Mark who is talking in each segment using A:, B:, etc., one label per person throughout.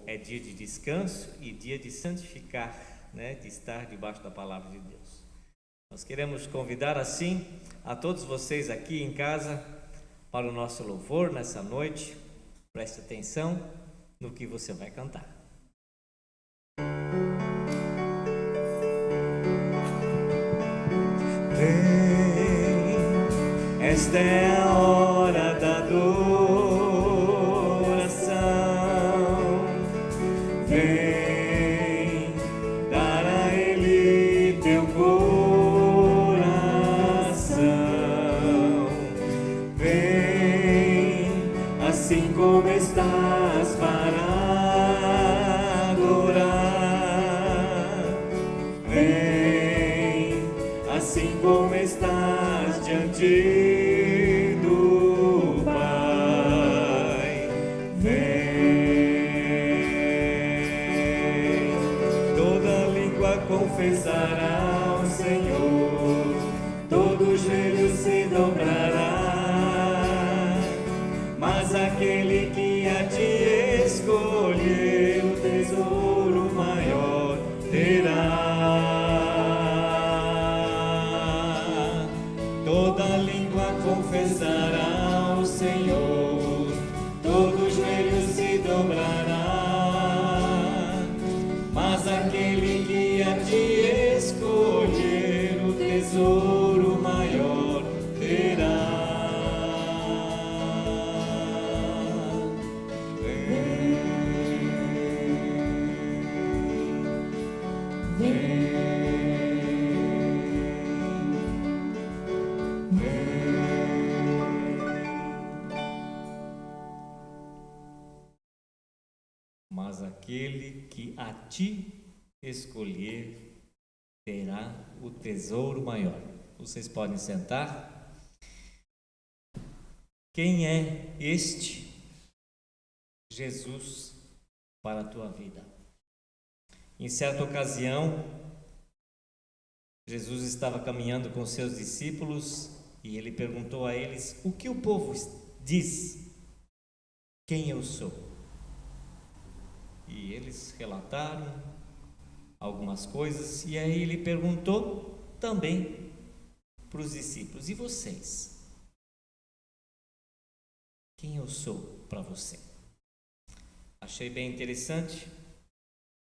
A: é dia de descanso e dia de santificar, né? De estar debaixo da palavra de Deus. Nós queremos convidar assim a todos vocês aqui em casa para o nosso louvor nessa noite. Preste atenção no que você vai cantar. Vem, esta é a hora da adoração. Vem dar a Ele teu coração. Vem, assim como estás para adorar. Vem, assim como estás diante do Pai. Vem, toda língua confessará ao Senhor, todo joelho se dobrará, mas aquele que a ti escolher o tesouro maior terá. Toda língua confessará ao Senhor, todo joelho se dobrará, mas aquele que a ti escolher o tesouro maior terá. Mas aquele que a ti escolher terá o tesouro maior. Vocês podem sentar. Quem é este Jesus para a tua vida? Em certa ocasião, Jesus estava caminhando com seus discípulos e ele perguntou a eles: o que o povo diz? Quem eu sou? E eles relataram algumas coisas, e aí ele perguntou também para os discípulos: e vocês? Quem eu sou para você? Achei bem interessante.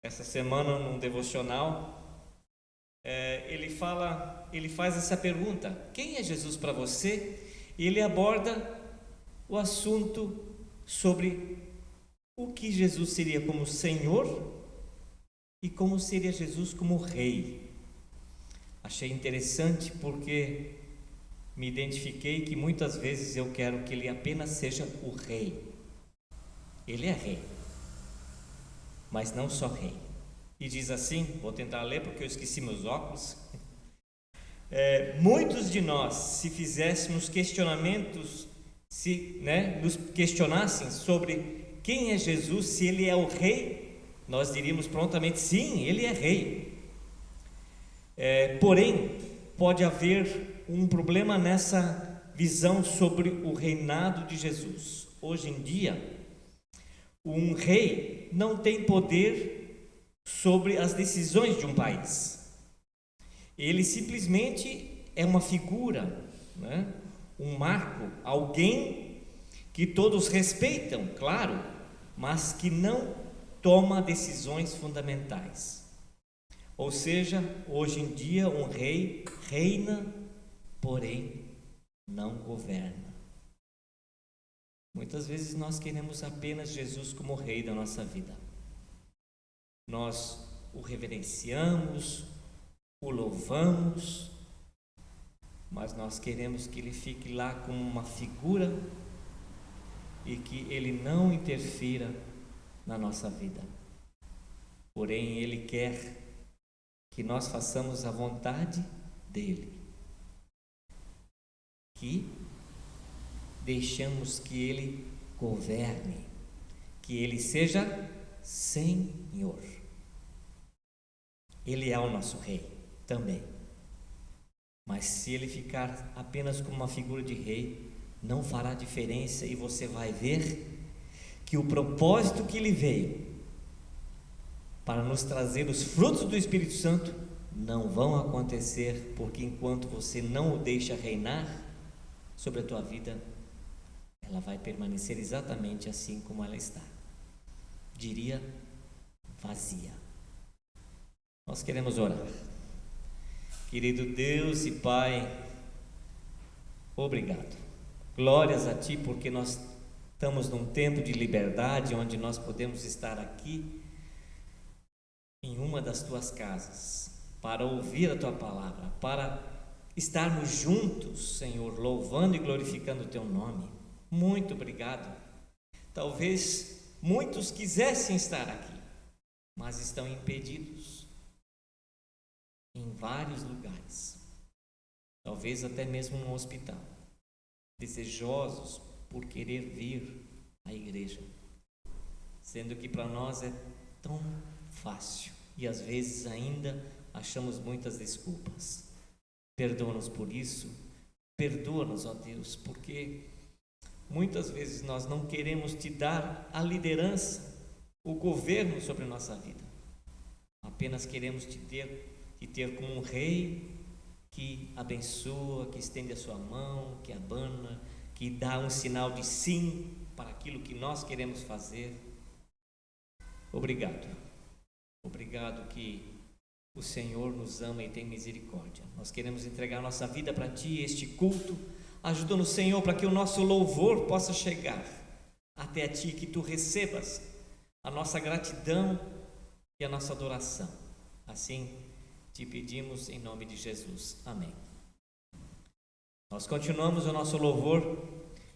A: Essa semana, num devocional, ele faz essa pergunta: quem é Jesus para você? E ele aborda o assunto sobre o que Jesus seria como Senhor e como seria Jesus como Rei. Achei interessante porque me identifiquei que muitas vezes eu quero que Ele apenas seja o Rei. Ele é Rei, mas não só Rei. E diz assim, vou tentar ler porque eu esqueci meus óculos. Muitos de nós, se fizéssemos questionamentos, nos questionassem sobre quem é Jesus, se Ele é o Rei, nós diríamos prontamente: sim, Ele é Rei. Porém, pode haver um problema nessa visão sobre o reinado de Jesus. Hoje em dia, um rei não tem poder sobre as decisões de um país. Ele simplesmente é uma figura, né? Um marco, alguém que todos respeitam, claro, mas que não toma decisões fundamentais. Ou seja, hoje em dia um rei reina, porém não governa. Muitas vezes nós queremos apenas Jesus como Rei da nossa vida. Nós o reverenciamos, o louvamos, mas nós queremos que Ele fique lá como uma figura e que Ele não interfira na nossa vida. Porém, Ele quer que nós façamos a vontade dEle, que deixamos que Ele governe, que Ele seja Senhor. Ele é o nosso Rei também, mas se Ele ficar apenas como uma figura de Rei, não fará diferença, e você vai ver que o propósito que Ele veio para nos trazer os frutos do Espírito Santo, não vão acontecer, porque enquanto você não o deixa reinar sobre a tua vida, ela vai permanecer exatamente assim como ela está. Diria, vazia. Nós queremos orar. Querido Deus e Pai, obrigado. Glórias a Ti, porque nós estamos num tempo de liberdade, onde nós podemos estar aqui em uma das Tuas casas, para ouvir a Tua palavra, para estarmos juntos, Senhor, louvando e glorificando o Teu nome. Muito obrigado. Talvez muitos quisessem estar aqui, mas estão impedidos em vários lugares, talvez até mesmo no hospital, desejosos por querer vir à igreja, sendo que para nós é tão fácil e às vezes ainda achamos muitas desculpas. Perdoa-nos por isso, perdoa-nos, ó Deus, porque muitas vezes nós não queremos Te dar a liderança, o governo sobre a nossa vida, apenas queremos Te ter como um rei que abençoa, que estende a sua mão, que abana, que dá um sinal de sim para aquilo que nós queremos fazer. Obrigado que o Senhor nos ama e tem misericórdia. Nós queremos entregar nossa vida para Ti, este culto. Ajuda-nos, Senhor, para que o nosso louvor possa chegar até a Ti, que Tu recebas a nossa gratidão e a nossa adoração. Assim Te pedimos em nome de Jesus. Amém. Nós continuamos o nosso louvor.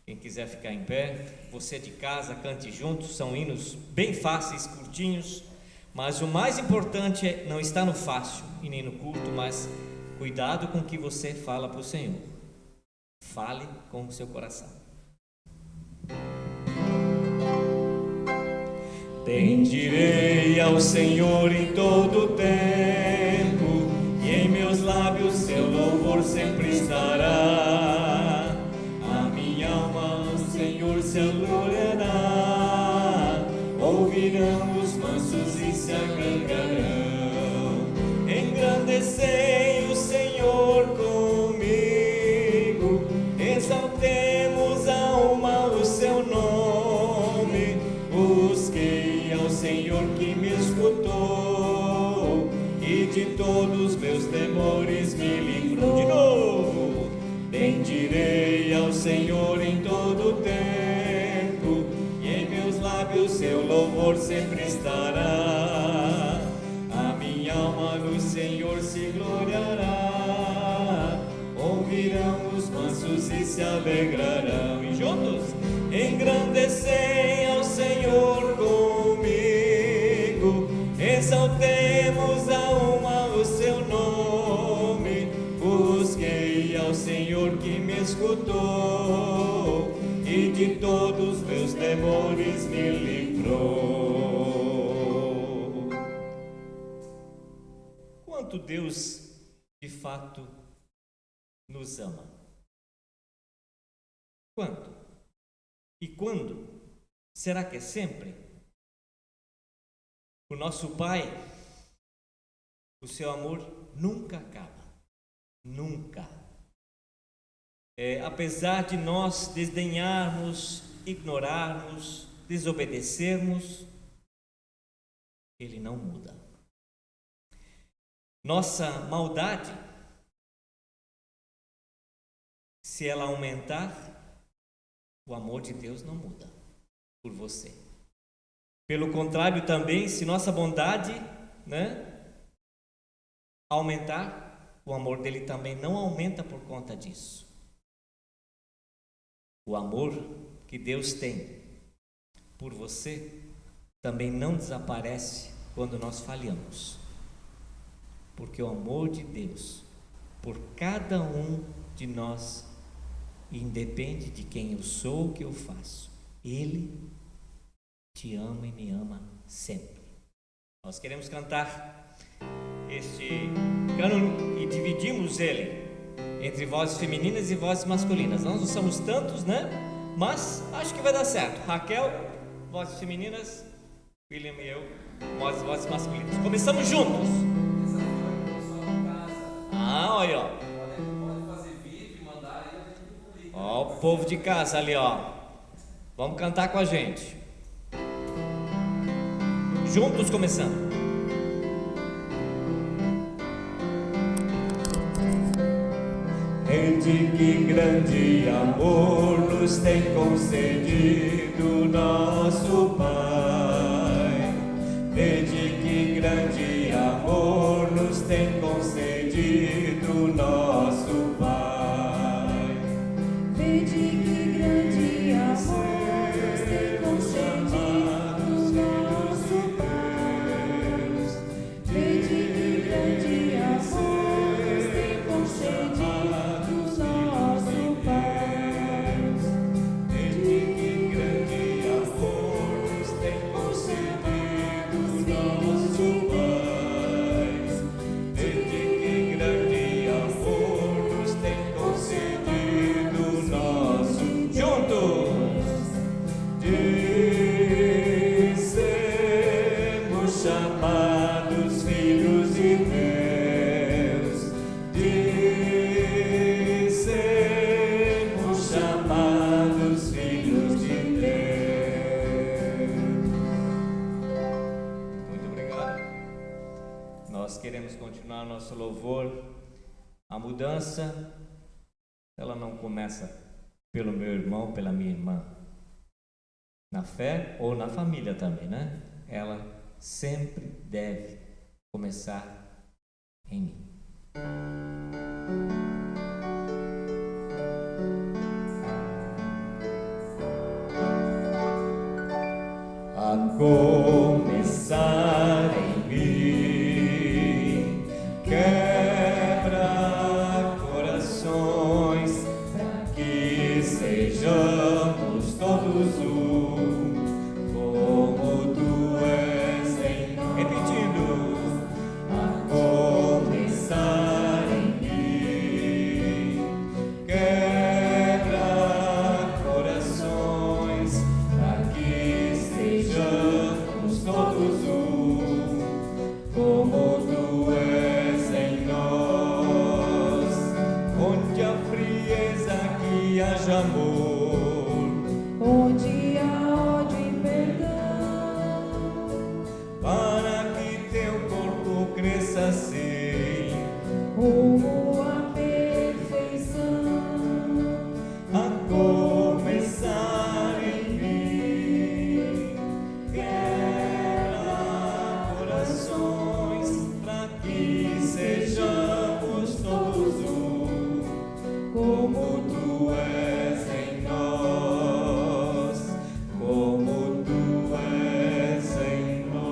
A: Quem quiser ficar em pé, você de casa, cante junto. São hinos bem fáceis, curtinhos, mas o mais importante não está no fácil e nem no curto, mas cuidado com o que você fala para o Senhor. Fale com o seu coração. Bendirei ao Senhor em todo o tempo, e em meus lábios seu louvor sempre estará. A minha alma, o Senhor, se gloriará. Ouvirão os mansos e se alegrarão. Engrandecei o Senhor comigo, exaltemos a alma o seu nome. Busquei ao Senhor que me escutou, e de todos meus temores me livrou. De novo, bendirei ao Senhor em todo o tempo, e em meus lábios seu louvor sempre estará. A minha alma no Senhor se gloriará. Ouvirão os mansos e se alegrarão. E juntos, engrandecei ao Senhor comigo, exaltemos a uma o seu nome. Busquei ao Senhor que me escutou, e de todos meus temores me livrou. Quanto Deus de fato nos ama? Quanto? E quando? Será que é sempre? O nosso Pai, o seu amor nunca acaba. Nunca. Apesar de nós desdenharmos, ignorarmos, desobedecermos, Ele não muda. Nossa maldade, se ela aumentar, o amor de Deus não muda por você. Pelo contrário também, se nossa bondade, aumentar, o amor dele também não aumenta por conta disso. O amor que Deus tem por você também não desaparece quando nós falhamos, porque o amor de Deus por cada um de nós independe de quem eu sou, o que eu faço. Ele te ama e me ama sempre. Nós queremos cantar este cânone e dividimos ele entre vozes femininas e vozes masculinas. Nós não somos tantos, mas acho que vai dar certo. Raquel, vozes femininas, William e eu Vozes masculinas. Começamos juntos. Ah, olha, ó.
B: Pode fazer vídeo e mandar aí, a gente publica.
A: Ó, o povo de casa ali, ó. Vamos cantar com a gente. Juntos começando.
C: Rede, que grande amor nos tem concedido nosso Pai. Rede, que grande amor nos tem concedido nosso Pai.
D: Vede que grande amor nos tem concedido nosso Pai. Vede que grande amor nos tem concedido nosso Pai.
C: Rede, que grande amor nos tem concedido nosso Pai. Rede, que grande amor nos tem concedido nosso juntos de sermos chamados filhos de Deus, de sermos chamados filhos de Deus.
A: Muito obrigado. Nós queremos continuar nosso louvor. A mudança, ela não começa pelo meu irmão, pela minha irmã. Na fé ou na família também, né? Ela sempre deve começar em mim.
C: A começar em mim, quebra corações, para que sejamos todos um, como tu és em nós. Repetindo, a começar em mim, quebra corações, para que sejamos todos um, como tu és em nós. Onde a frieza que haja amor,
D: Onde há ódio e perdão,
C: para que teu corpo cresça assim,
D: rumo à perfeição.
C: a começar em mim, quebra corações, para que sejamos todos um, como tu és em nós, como tu és em nós.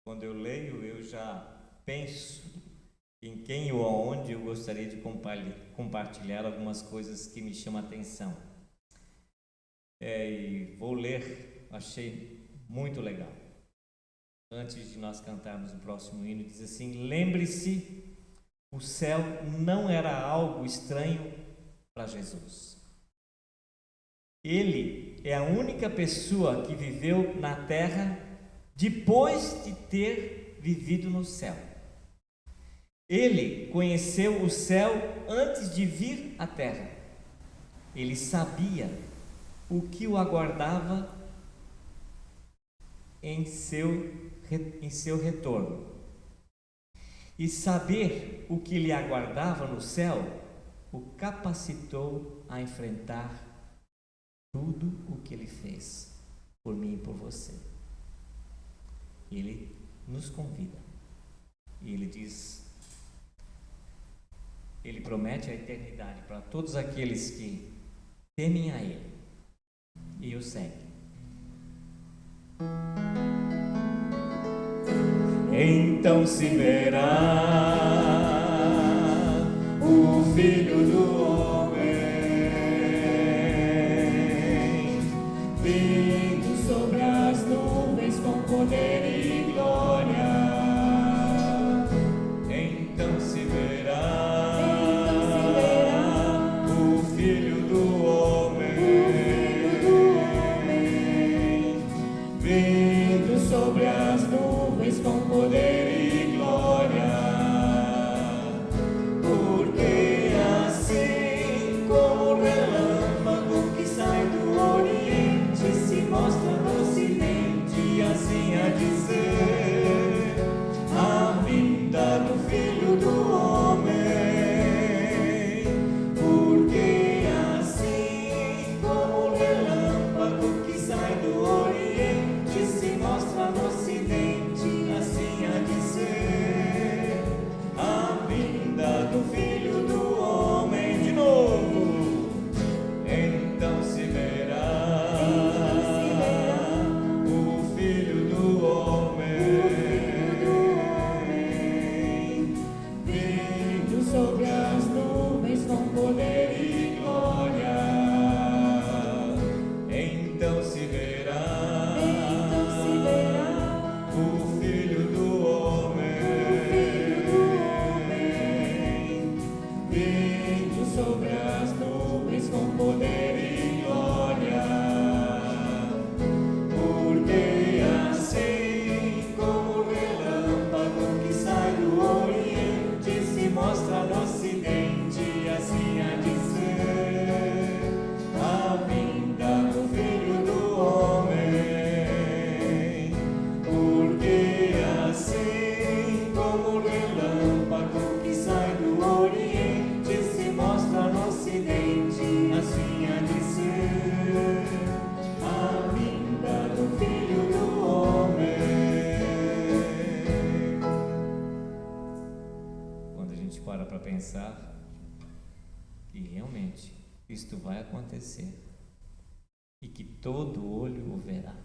A: Quando eu leio, eu já penso em quem ou aonde eu gostaria de compartilhar algumas coisas que me chamam a atenção. E vou ler, achei muito legal. Antes de nós cantarmos o próximo hino, diz assim: lembre-se, o céu não era algo estranho para Jesus. Ele é a única pessoa que viveu na terra depois de ter vivido no céu. Ele conheceu o céu antes de vir à terra. Ele sabia o que o aguardava em seu retorno. E saber o que lhe aguardava no céu o capacitou a enfrentar tudo o que ele fez por mim e por você. Ele nos convida. E ele diz, ele promete a eternidade para todos aqueles que temem a ele e o seguem.
C: Então se verá o Filho do Homem vindo sobre as nuvens com poder e glória. Então se verá sobre as nuvens com poder e glória. Porque assim como o relâmpago que sai do Oriente se mostra no Ocidente, assim há de ser a vinda do Filho do Homem. Porque assim como o relâmpago que sai do Oriente se mostra no Ocidente, assim há de ser a vinda do Filho do Homem. De novo, então se verá o Filho do Homem vindo sobre as nuvens com poder e glória. Então se verá o Filho do Homem vindo sobre as nuvens com poder e glória. Porque assim como o relâmpago que sai do Oriente se mostra no Ocidente, assim há de ser a vinda do Filho do Homem. Porque assim como o relâmpago que sai do Oriente se mostra no Ocidente, assim há de ser a vinda do Filho do Homem.
A: Quando a gente para pensar que realmente isto vai acontecer e que todo olho o verá.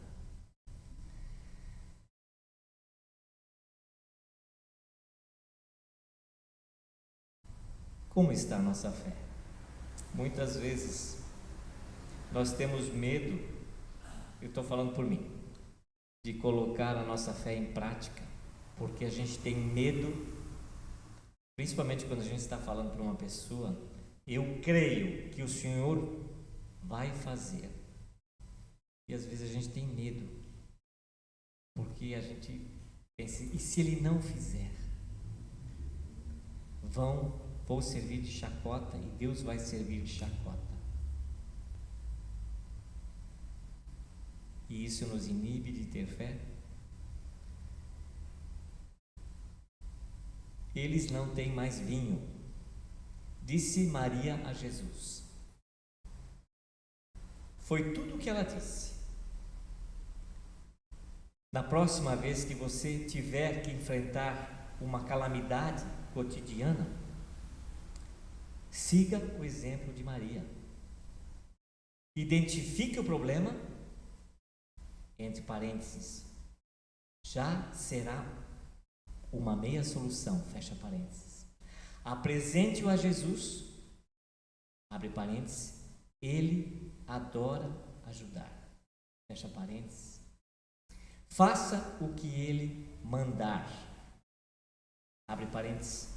A: Como está a nossa fé? Muitas vezes nós temos medo, eu estou falando por mim, de colocar a nossa fé em prática, porque a gente tem medo, principalmente quando a gente está falando para uma pessoa, eu creio que o Senhor vai fazer. E às vezes a gente tem medo, porque a gente pensa, e se Ele não fizer? Vou servir de chacota e Deus vai servir de chacota. E isso nos inibe de ter fé? Eles não têm mais vinho, disse Maria a Jesus. Foi tudo o que ela disse. Na próxima vez que você tiver que enfrentar uma calamidade cotidiana, siga o exemplo de Maria. Identifique o problema, entre parênteses, já será uma meia solução, fecha parênteses. Apresente-o a Jesus, abre parênteses, Ele adora ajudar, fecha parênteses. Faça o que Ele mandar, abre parênteses,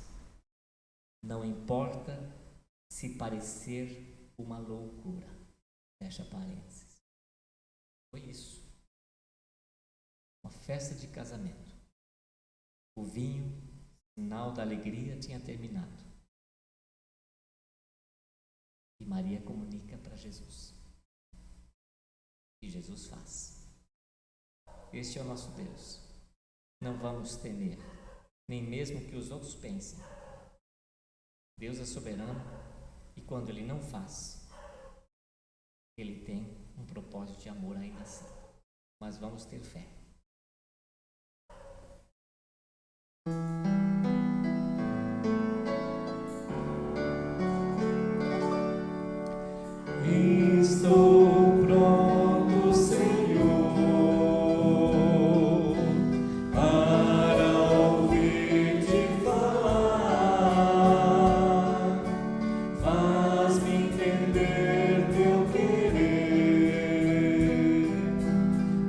A: não importa se parecer uma loucura, fecha parênteses. Foi isso. Uma festa de casamento. O vinho, sinal da alegria, tinha terminado. E Maria comunica para Jesus. E Jesus faz. Este é o nosso Deus. Não vamos temer, nem mesmo que os outros pensem. Deus é soberano e quando Ele não faz, Ele tem um propósito de amor ainda assim. Mas vamos ter fé.
C: Estou pronto, Senhor, para ouvir-te falar. Faz-me entender teu querer,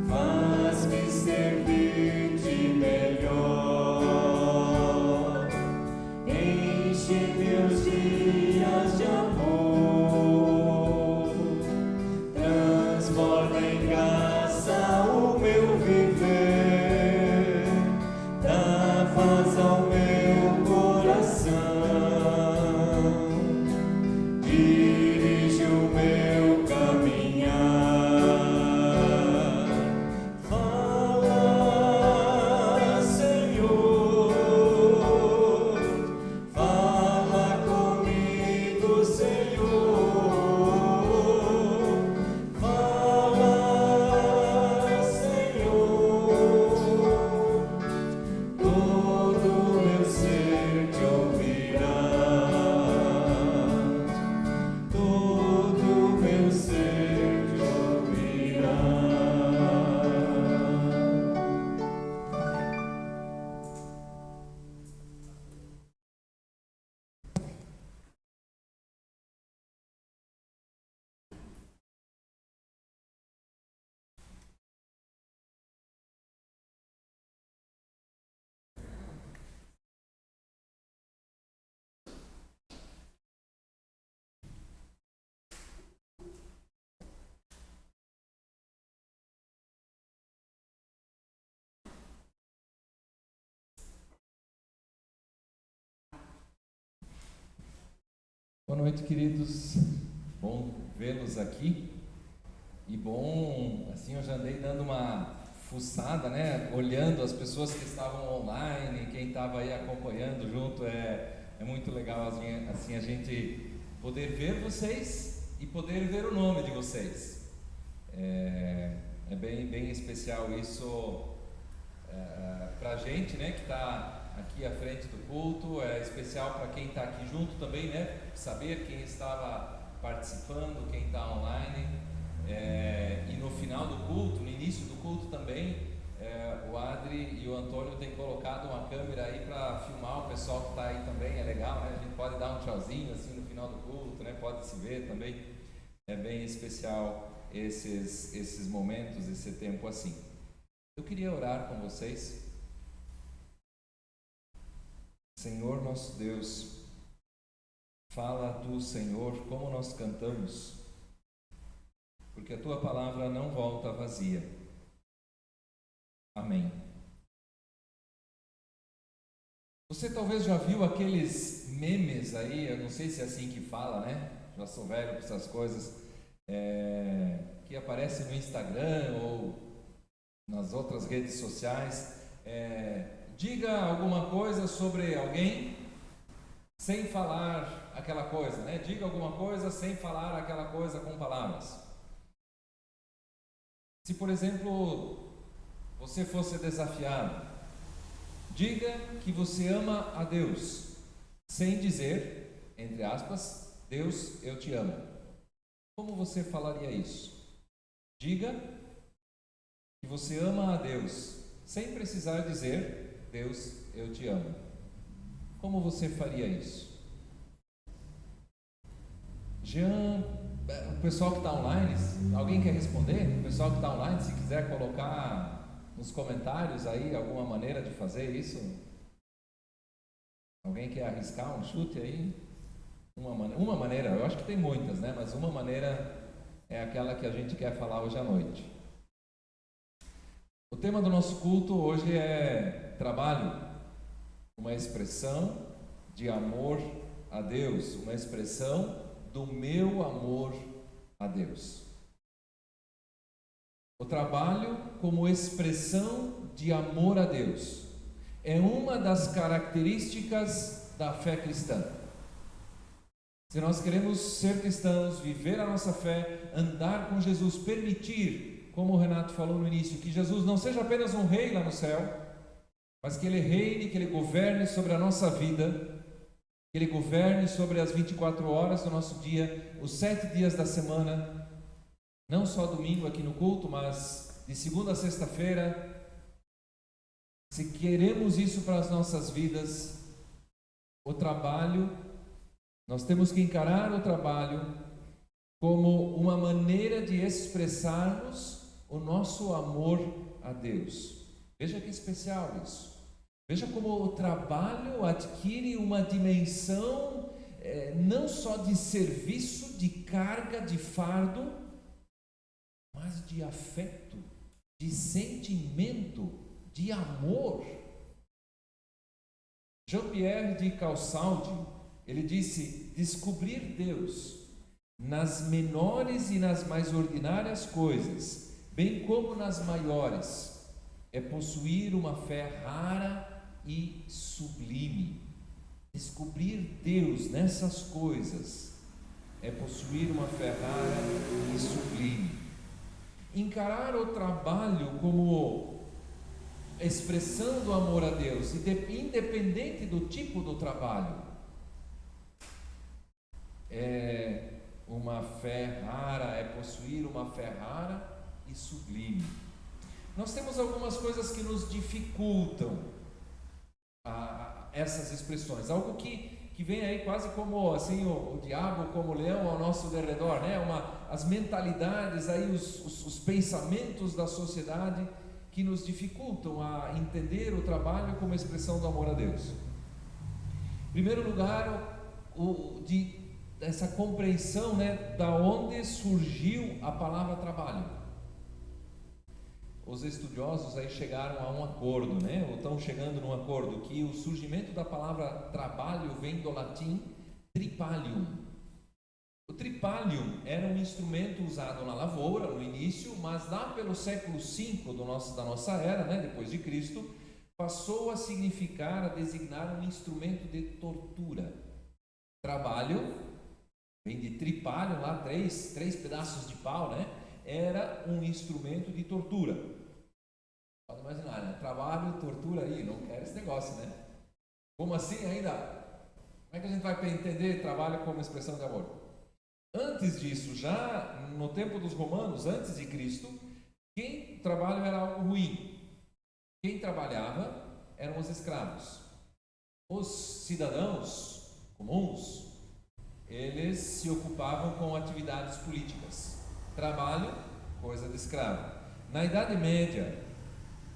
C: faz-me
E: Boa noite, queridos. Bom vê-los aqui. E bom, assim, eu já andei dando uma fuçada, né? Olhando as pessoas que estavam online, quem estava aí acompanhando junto. É muito legal, assim, a gente poder ver vocês e poder ver o nome de vocês. É bem especial isso para a gente, né? Que está aqui à frente do culto. É especial para quem está aqui junto também, né? Saber quem estava participando, quem está online. E no final do culto, no início do culto também, o Adri e o Antônio têm colocado uma câmera aí para filmar o pessoal que está aí também. É legal, né? A gente pode dar um tchauzinho assim no final do culto, né? Pode se ver também. É bem especial esses momentos, esse tempo assim. Eu queria orar com vocês. Senhor nosso Deus, fala tu, Senhor, como nós cantamos, porque a tua palavra não volta vazia. Amém. Você talvez já viu aqueles memes aí, eu não sei se é assim que fala, né? Já sou velho para essas coisas, que aparecem no Instagram ou nas outras redes sociais. Diga alguma coisa sobre alguém sem falar aquela coisa, né? Diga alguma coisa sem falar aquela coisa com palavras. Se, por exemplo, você fosse desafiado, diga que você ama a Deus, sem dizer, entre aspas, Deus, eu te amo. Como você falaria isso? Diga que você ama a Deus, sem precisar dizer, Deus, eu te amo. Como você faria isso? Jean, o pessoal que está online, alguém quer responder? O pessoal que está online, se quiser colocar nos comentários aí alguma maneira de fazer isso. Alguém quer arriscar um chute aí? Uma maneira, eu acho que tem muitas, né? Mas uma maneira é aquela que a gente quer falar hoje à noite. O tema do nosso culto hoje é trabalho, uma expressão de amor a Deus, uma expressão do meu amor a Deus. O trabalho como expressão de amor a Deus é uma das características da fé cristã. Se nós queremos ser cristãos, viver a nossa fé, andar com Jesus, permitir, como o Renato falou no início, que Jesus não seja apenas um rei lá no céu, mas que Ele reine, que Ele governe sobre a nossa vida, que Ele governe sobre as 24 horas do nosso dia, os 7 dias da semana, não só domingo aqui no culto, mas de segunda a sexta-feira. Se queremos isso para as nossas vidas, o trabalho, nós temos que encarar o trabalho como uma maneira de expressarmos o nosso amor a Deus. Veja que especial isso. Veja como o trabalho adquire uma dimensão não só de serviço, de carga, de fardo, mas de afeto, de sentimento, de amor. Jean-Pierre de Causaldi, ele disse: descobrir Deus nas menores e nas mais ordinárias coisas, bem como nas maiores, é possuir uma fé rara e sublime. Descobrir Deus nessas coisas é possuir uma fé rara e sublime. Encarar o trabalho como expressão do amor a Deus, independente do tipo do trabalho, é uma fé rara, é possuir uma fé rara e sublime. Nós temos algumas coisas que nos dificultam essas expressões, algo que vem aí quase como assim o diabo como leão ao nosso derredor, né? As mentalidades aí, os pensamentos da sociedade que nos dificultam a entender o trabalho como expressão do amor a Deus. Em primeiro lugar, essa compreensão, né, da onde surgiu a palavra trabalho. Os estudiosos aí chegaram a um acordo, né, ou estão chegando num acordo, que o surgimento da palavra trabalho vem do latim tripalium. O tripalium era um instrumento usado na lavoura no início, mas lá pelo século V da nossa era, né, depois de Cristo, passou a significar, a designar um instrumento de tortura. Trabalho, vem de tripalium, lá três pedaços de pau, né? Era um instrumento de tortura. Pode imaginar, né? Trabalho, tortura aí, não quero esse negócio, né? Como assim ainda? Como é que a gente vai entender trabalho como expressão de amor? Antes disso, já no tempo dos romanos, antes de Cristo, o trabalho era algo ruim. Quem trabalhava eram os escravos. Os cidadãos comuns, eles se ocupavam com atividades políticas. Trabalho, coisa de escravo. Na Idade Média,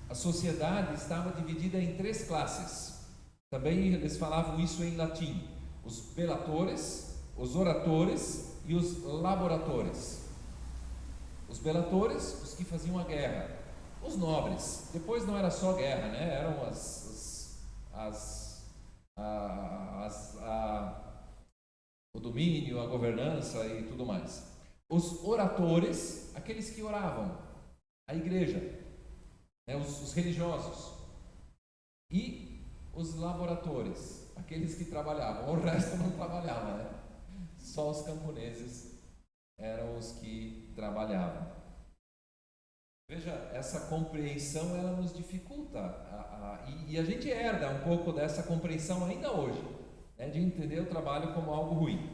E: a sociedade estava dividida em 3 classes. Também eles falavam isso em latim: os belatores, os oratores e os laboratores. Os belatores, os que faziam a guerra. Os nobres. Depois não era só guerra, né? Eram o domínio, a governança e tudo mais. Os oratores, aqueles que oravam, a igreja, né? Os religiosos. E os laboratores, aqueles que trabalhavam. O resto não trabalhava, né? Só os camponeses eram os que trabalhavam. Veja, essa compreensão ela nos dificulta e a gente herda um pouco dessa compreensão ainda hoje, né, de entender o trabalho como algo ruim.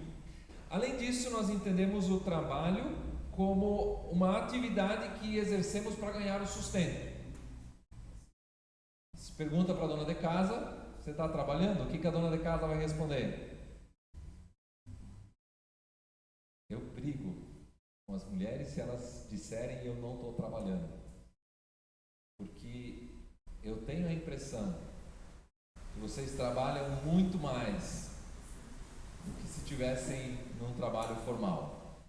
E: Além disso, nós entendemos o trabalho como uma atividade que exercemos para ganhar o sustento. Se pergunta para a dona de casa, você está trabalhando? O que a dona de casa vai responder? Eu brigo com as mulheres se elas disserem eu não estou trabalhando, porque eu tenho a impressão que vocês trabalham muito mais do que se tivessem num trabalho formal.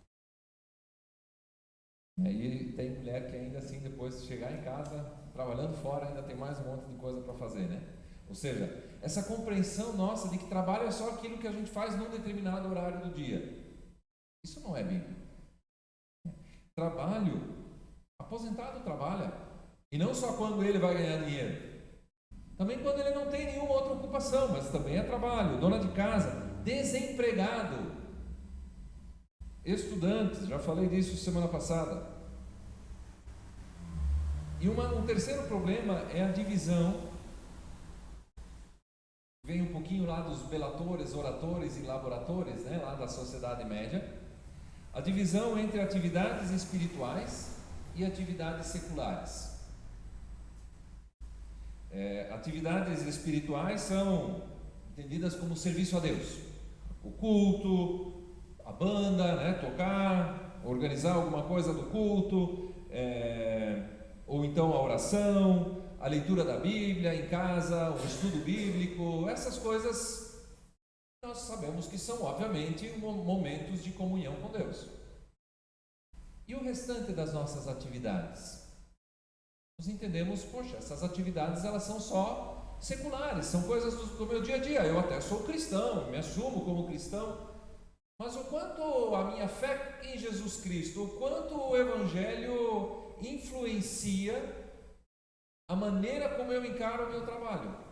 E: E tem mulher que ainda assim, depois de chegar em casa, trabalhando fora, ainda tem mais um monte de coisa para fazer, né? Ou seja, essa compreensão nossa de que trabalho é só aquilo que a gente faz num determinado horário do dia, isso não é bíblico. Trabalho, aposentado trabalha, e não só quando ele vai ganhar dinheiro, também quando ele não tem nenhuma outra ocupação, mas também é trabalho. Dona de casa, desempregado, estudantes, já falei disso semana passada. E um terceiro problema é a divisão, vem um pouquinho lá dos belatores, oratores e laboratores, né, lá da Sociedade Média. A divisão entre atividades espirituais e atividades seculares. Atividades espirituais são entendidas como serviço a Deus. O culto, a banda, né, tocar, organizar alguma coisa do culto, ou então a oração, a leitura da Bíblia em casa, o estudo bíblico, essas coisas nós sabemos que são, obviamente, momentos de comunhão com Deus. E o restante das nossas atividades? Nós entendemos, poxa, essas atividades elas são só seculares, são coisas do meu dia a dia. Eu até sou cristão, me assumo como cristão, mas o quanto a minha fé em Jesus Cristo, o quanto o Evangelho influencia a maneira como eu encaro o meu trabalho?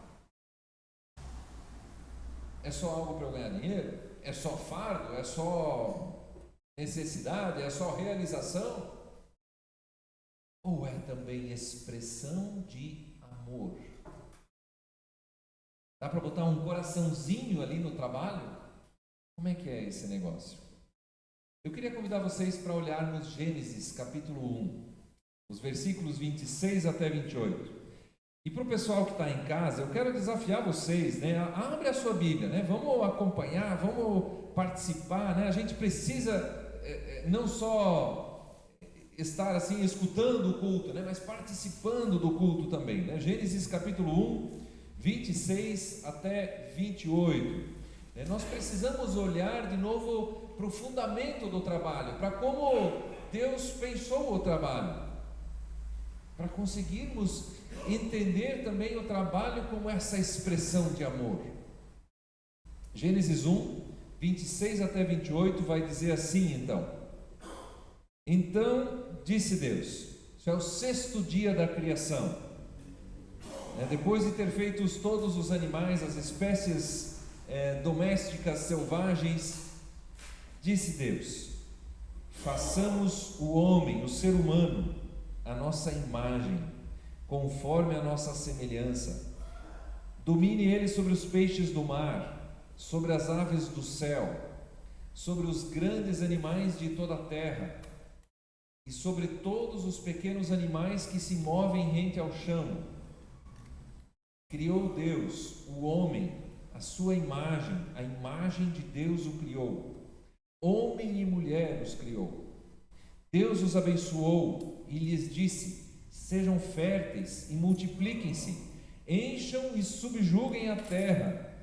E: É só algo para eu ganhar dinheiro? É só fardo? É só necessidade? É só realização? Ou é também expressão de amor? Dá para botar um coraçãozinho ali no trabalho? Como é que é esse negócio? Eu queria convidar vocês para olharmos Gênesis capítulo 1, os versículos 26 até 28. E para o pessoal que está em casa, eu quero desafiar vocês, né? Abre a sua Bíblia, né? Vamos acompanhar, vamos participar, né? A gente precisa não só estar assim escutando o culto, né? Mas participando do culto também, né? Gênesis capítulo 1, 26 até 28. Nós precisamos olhar de novo para o fundamento do trabalho, para como Deus pensou o trabalho, para conseguirmos entender também o trabalho como essa expressão de amor. Gênesis 1, 26 até 28 vai dizer assim então. Então disse Deus, isso é o 6º dia da criação. Depois de ter feito todos os animais, as espécies domésticas, selvagens, disse Deus, façamos o homem, o ser humano, a nossa imagem, conforme a nossa semelhança. Domine ele sobre os peixes do mar, sobre as aves do céu, sobre os grandes animais de toda a terra, e sobre todos os pequenos animais que se movem rente ao chão. Criou Deus o homem, a sua imagem, a imagem de Deus o criou. Homem e mulher os criou. Deus os abençoou e lhes disse: sejam férteis e multipliquem-se, encham e subjuguem a terra.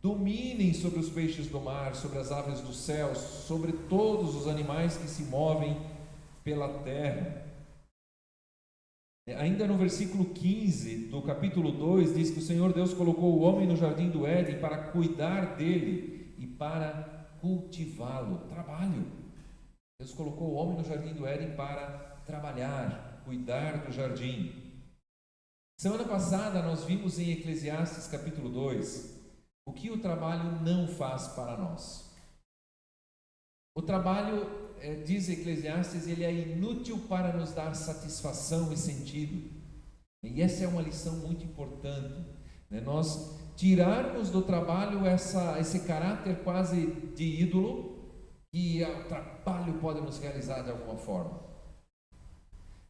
E: Dominem sobre os peixes do mar, sobre as aves do céu, sobre todos os animais que se movem pela terra. Ainda no versículo 15 do capítulo 2, diz que o Senhor Deus colocou o homem no jardim do Éden para cuidar dele e para cultivá-lo. Trabalho. Deus colocou o homem no jardim do Éden para trabalhar, cuidar do jardim. Semana passada nós vimos em Eclesiastes capítulo 2 o que o trabalho não faz para nós. O trabalho, diz Eclesiastes, ele é inútil para nos dar satisfação e sentido. E essa é uma lição muito importante, né? Nós tirarmos do trabalho esse caráter quase de ídolo, que o trabalho pode nos realizar de alguma forma.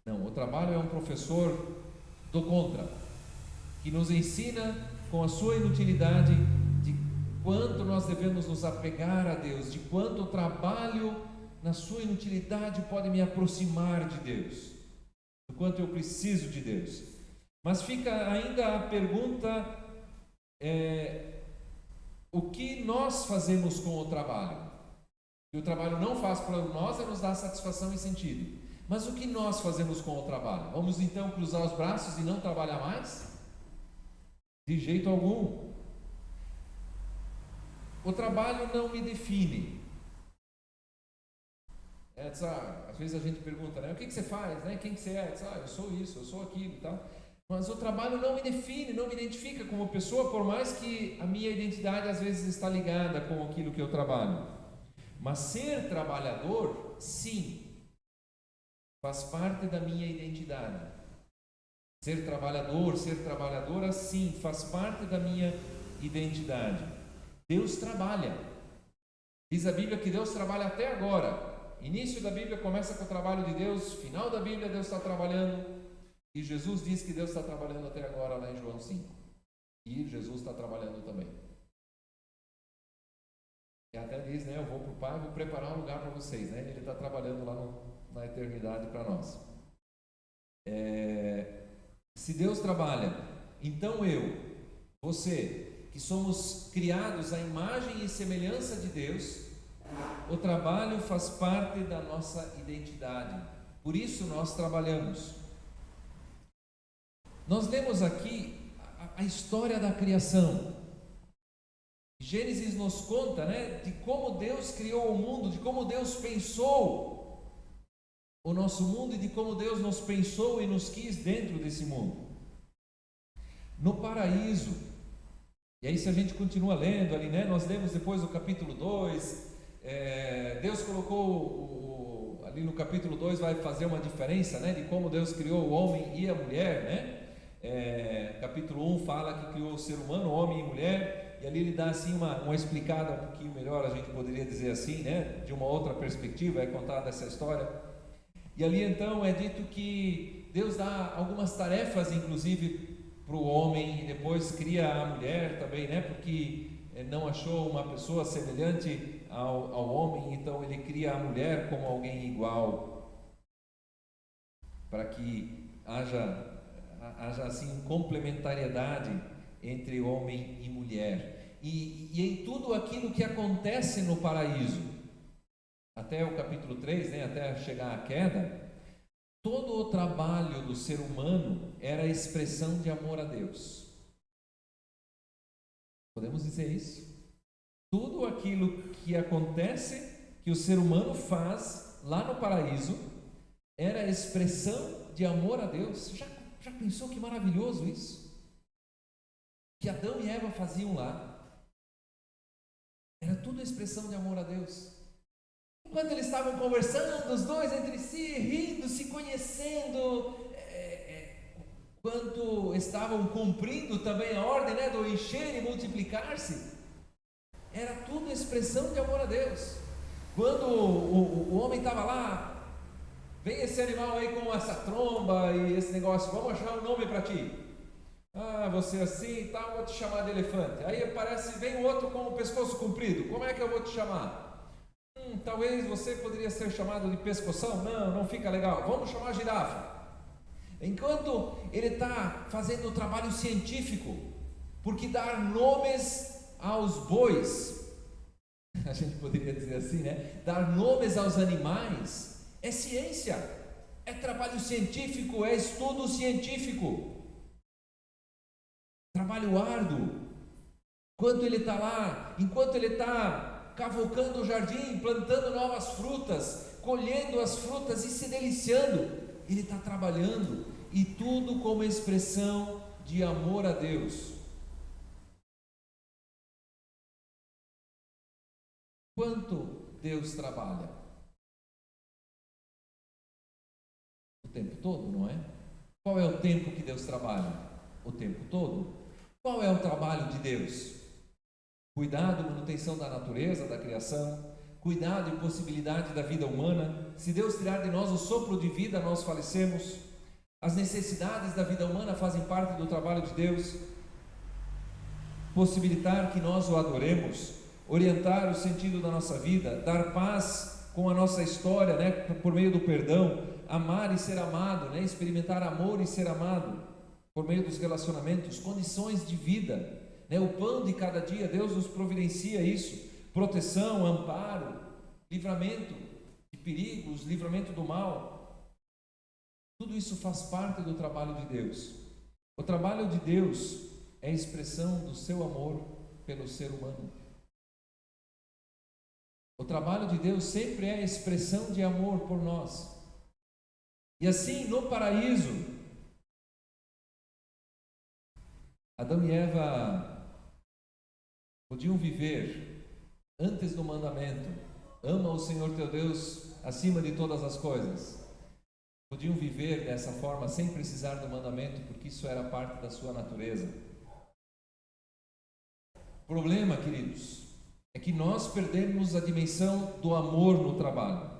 E: Não, o trabalho é um professor do contra, que nos ensina com a sua inutilidade de quanto nós devemos nos apegar a Deus, de quanto o trabalho na sua inutilidade pode me aproximar de Deus, do quanto eu preciso de Deus. Mas fica ainda a pergunta, o que nós fazemos com o trabalho? E o trabalho não faz para nós é nos dar satisfação e sentido. Mas o que nós fazemos com o trabalho? Vamos então cruzar os braços e não trabalhar mais? De jeito algum. O trabalho não me define. Às vezes a gente pergunta, né? O que você faz? Né? Quem que você é? Eu sou isso, eu sou aquilo e tal. Mas o trabalho não me define, não me identifica como pessoa, por mais que a minha identidade às vezes está ligada com aquilo que eu trabalho. Mas ser trabalhador, sim, faz parte da minha identidade. Ser trabalhador, ser trabalhadora, sim, faz parte da minha identidade. Deus trabalha. Diz a Bíblia que Deus trabalha até agora. Início da Bíblia começa com o trabalho de Deus, final da Bíblia Deus está trabalhando, e Jesus diz que Deus está trabalhando até agora lá em João 5. E Jesus está trabalhando também. E até diz, né, eu vou para o Pai, vou preparar um lugar para vocês, né? Ele está trabalhando lá na eternidade para nós. Se Deus trabalha, então você, que somos criados à imagem e semelhança de Deus, o trabalho faz parte da nossa identidade. Por isso nós trabalhamos. Nós lemos aqui a história da criação. Gênesis nos conta, né, de como Deus criou o mundo, de como Deus pensou o nosso mundo e de como Deus nos pensou e nos quis dentro desse mundo. No paraíso. E aí, se a gente continua lendo ali, né, nós lemos depois o capítulo 2. Deus colocou ali no capítulo 2 vai fazer uma diferença, né, de como Deus criou o homem e a mulher, né? Capítulo 1 fala que criou o ser humano, homem e mulher, e ali ele dá assim uma explicada um pouquinho melhor, a gente poderia dizer assim, né, de uma outra perspectiva, é contada essa história. E ali então é dito que Deus dá algumas tarefas, inclusive para o homem, e depois cria a mulher também, né, porque não achou uma pessoa semelhante ao homem, então ele cria a mulher como alguém igual, para que haja assim complementariedade entre homem e mulher. E em tudo aquilo que acontece no paraíso, até o capítulo 3, né, até chegar à queda, todo o trabalho do ser humano era a expressão de amor a Deus. Podemos dizer isso? Tudo aquilo que acontece, que o ser humano faz lá no paraíso, era a expressão de amor a Deus. Já pensou que maravilhoso isso? Que Adão e Eva faziam lá era tudo expressão de amor a Deus. Enquanto eles estavam conversando, os dois entre si, rindo, se conhecendo, quanto estavam cumprindo também a ordem, né, do encher e multiplicar-se, era tudo expressão de amor a Deus. Quando o homem estava lá, vem esse animal aí com essa tromba e esse negócio, vamos achar um nome para ti. Você assim e tal, vou te chamar de elefante. Aí aparece, vem o outro com o pescoço comprido, como é que eu vou te chamar? Talvez você poderia ser chamado de pescoção. Não fica legal, vamos chamar girafa. Enquanto ele está fazendo o trabalho científico, porque dar nomes aos bois, a gente poderia dizer assim, né? Dar nomes aos animais é ciência, é trabalho científico, é estudo científico, trabalho árduo. Enquanto ele está lá, enquanto ele está cavocando o jardim, plantando novas frutas, colhendo as frutas e se deliciando, ele está trabalhando, e tudo como expressão de amor a Deus. Quanto Deus trabalha? O tempo todo, não é? Qual é o tempo que Deus trabalha? O tempo todo. Qual é o trabalho de Deus? Cuidado, manutenção da natureza, da criação, cuidado e possibilidade da vida humana. Se Deus tirar de nós o sopro de vida, nós falecemos. As necessidades da vida humana fazem parte do trabalho de Deus. Possibilitar que nós o adoremos, orientar o sentido da nossa vida, dar paz com a nossa história, né, por meio do perdão, amar e ser amado, né, experimentar amor e ser amado, por meio dos relacionamentos, condições de vida. O pão de cada dia, Deus nos providencia isso, proteção, amparo, livramento de perigos, livramento do mal. Tudo isso faz parte do trabalho de Deus. O trabalho de Deus é a expressão do seu amor pelo ser humano. O trabalho de Deus sempre é a expressão de amor por nós. E assim, no paraíso, Adão e Eva podiam viver antes do mandamento, ama o Senhor teu Deus acima de todas as coisas. Podiam viver dessa forma sem precisar do mandamento, porque isso era parte da sua natureza. O problema, queridos, é que nós perdemos a dimensão do amor no trabalho.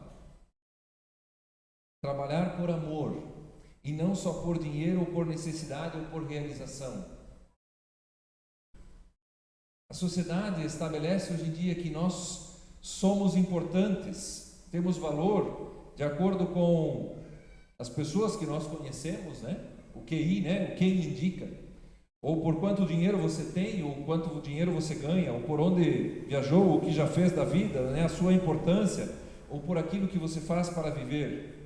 E: Trabalhar por amor, e não só por dinheiro, ou por necessidade, ou por realização. A sociedade estabelece hoje em dia que nós somos importantes, temos valor de acordo com as pessoas que nós conhecemos, né? O QI, né? O quem indica, ou por quanto dinheiro você tem, ou quanto dinheiro você ganha, ou por onde viajou, o que já fez da vida, né? A sua importância, ou por aquilo que você faz para viver.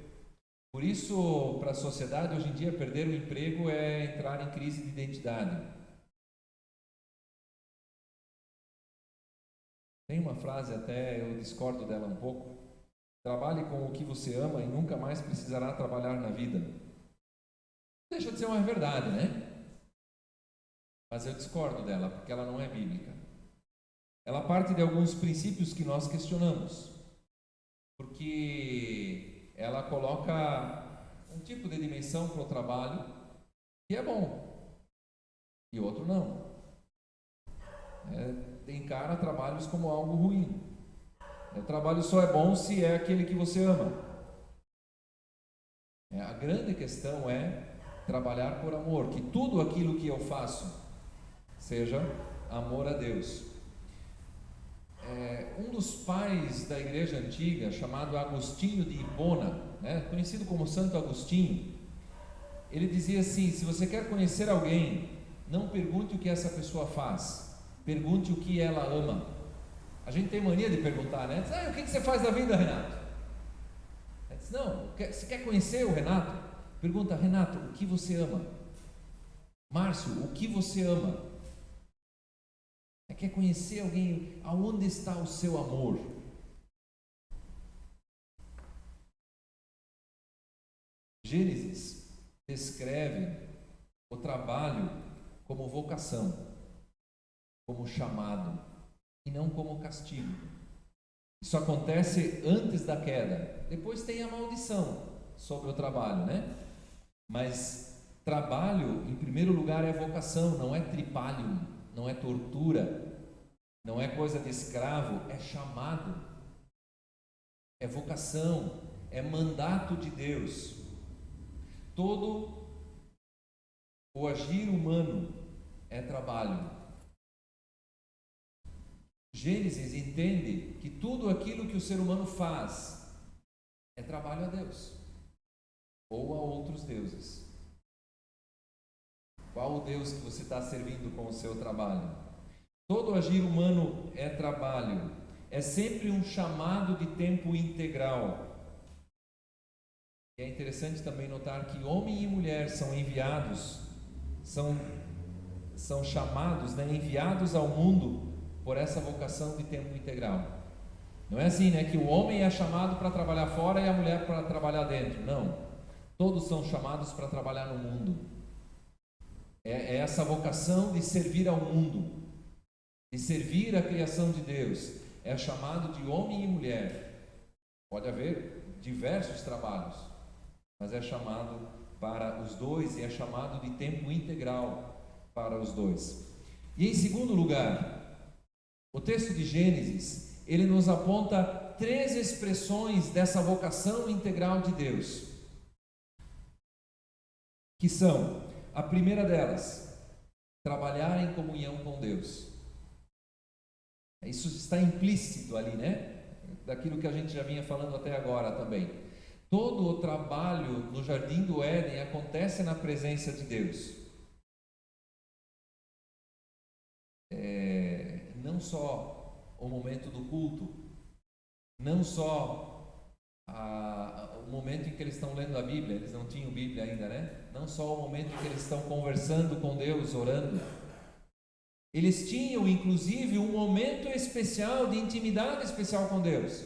E: Por isso, para a sociedade hoje em dia, perder o emprego é entrar em crise de identidade. Tem uma frase, até eu discordo dela um pouco: trabalhe com o que você ama e nunca mais precisará trabalhar na vida. Deixa de ser uma verdade, né? Mas eu discordo dela, porque ela não é bíblica. Ela parte de alguns princípios que nós questionamos, porque ela coloca um tipo de dimensão para o trabalho que é bom e outro não. Encara trabalhos como algo ruim. O trabalho só é bom se é aquele que você ama. A grande questão é trabalhar por amor, que tudo aquilo que eu faço seja amor a Deus. Um dos pais da igreja antiga, chamado Agostinho de Hipona, conhecido como Santo Agostinho, ele dizia assim: se você quer conhecer alguém, não pergunte o que essa pessoa faz, pergunte o que ela ama. A gente tem mania de perguntar, né? O que você faz da vida, Renato? Não, você quer conhecer o Renato? Pergunta: Renato, o que você ama? Márcio, o que você ama? quer conhecer alguém, aonde está o seu amor. Gênesis descreve o trabalho como vocação, como chamado, e não como castigo. Isso acontece antes da queda. Depois tem a maldição sobre o trabalho, né? Mas trabalho, em primeiro lugar, é vocação, não é tripalium, não é tortura, não é coisa de escravo, é chamado, é vocação, é mandato de Deus. Todo o agir humano é trabalho. Gênesis entende que tudo aquilo que o ser humano faz é trabalho a Deus ou a outros deuses. Qual o Deus que você está servindo com o seu trabalho? Todo agir humano é trabalho, é sempre um chamado de tempo integral. E é interessante também notar que homem e mulher são enviados, são chamados, né, enviados ao mundo por essa vocação de tempo integral. Não é assim, né, que o homem é chamado para trabalhar fora e a mulher para trabalhar dentro. Não. Todos são chamados para trabalhar no mundo. É essa vocação de servir ao mundo, de servir a criação de Deus. É chamado de homem e mulher. Pode haver diversos trabalhos, mas é chamado para os dois e é chamado de tempo integral para os dois. E em segundo lugar, o texto de Gênesis, ele nos aponta 3 expressões dessa vocação integral de Deus, que são, a primeira delas, trabalhar em comunhão com Deus. Isso está implícito ali, né? Daquilo que a gente já vinha falando até agora também. Todo o trabalho no Jardim do Éden acontece na presença de Deus. Não só o momento do culto, não só o momento em que eles estão lendo a Bíblia, eles não tinham Bíblia ainda, né? Não só o momento em que eles estão conversando com Deus, orando. Eles tinham, inclusive, um momento especial, de intimidade especial com Deus.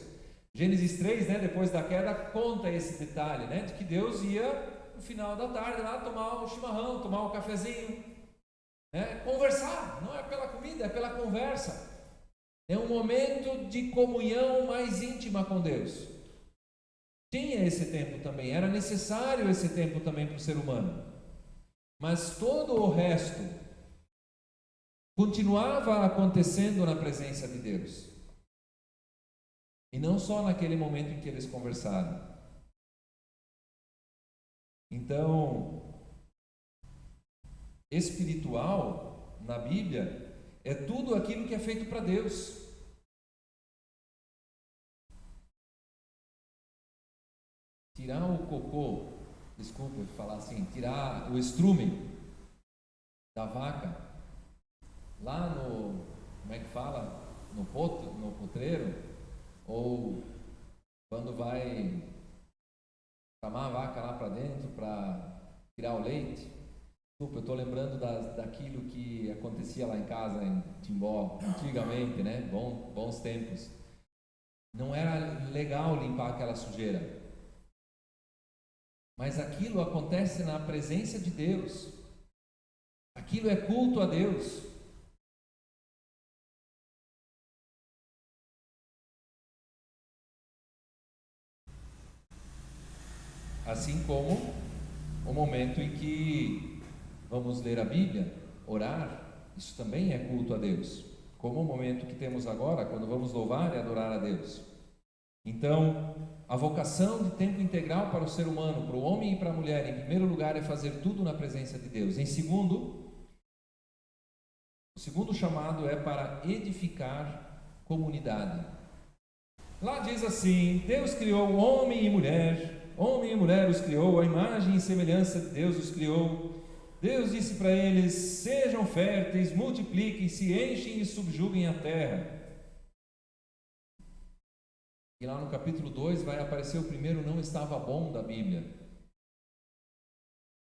E: Gênesis 3, né, depois da queda, conta esse detalhe, né, de que Deus ia, no final da tarde, lá tomar o chimarrão, tomar o cafezinho, conversar. Não é pela comida, é pela conversa. É um momento de comunhão mais íntima com Deus. Tinha esse tempo também, era necessário esse tempo também para o ser humano. Mas todo o resto continuava acontecendo na presença de Deus. E não só naquele momento em que eles conversaram. Então, espiritual, na Bíblia, é tudo aquilo que é feito para Deus. Tirar o cocô, desculpa falar assim, tirar o estrume da vaca, lá no, como é que fala? No potreiro, ou quando vai chamar a vaca lá para dentro para tirar o leite. Desculpa, eu estou lembrando daquilo que acontecia lá em casa em Timbó, antigamente, né? Bons tempos. Não era legal limpar aquela sujeira. Mas aquilo acontece na presença de Deus. Aquilo é culto a Deus. Assim como o momento em que vamos ler a Bíblia, orar, isso também é culto a Deus. Como o momento que temos agora, quando vamos louvar e adorar a Deus. Então, a vocação de tempo integral para o ser humano, para o homem e para a mulher, em primeiro lugar, é fazer tudo na presença de Deus. Em segundo, o segundo chamado é para edificar comunidade. Lá diz assim: Deus criou homem e mulher os criou, a imagem e semelhança de Deus os criou. Deus disse para eles: sejam férteis, multipliquem-se, enchem e subjuguem a terra. E lá no capítulo 2 vai aparecer o primeiro não estava bom da Bíblia.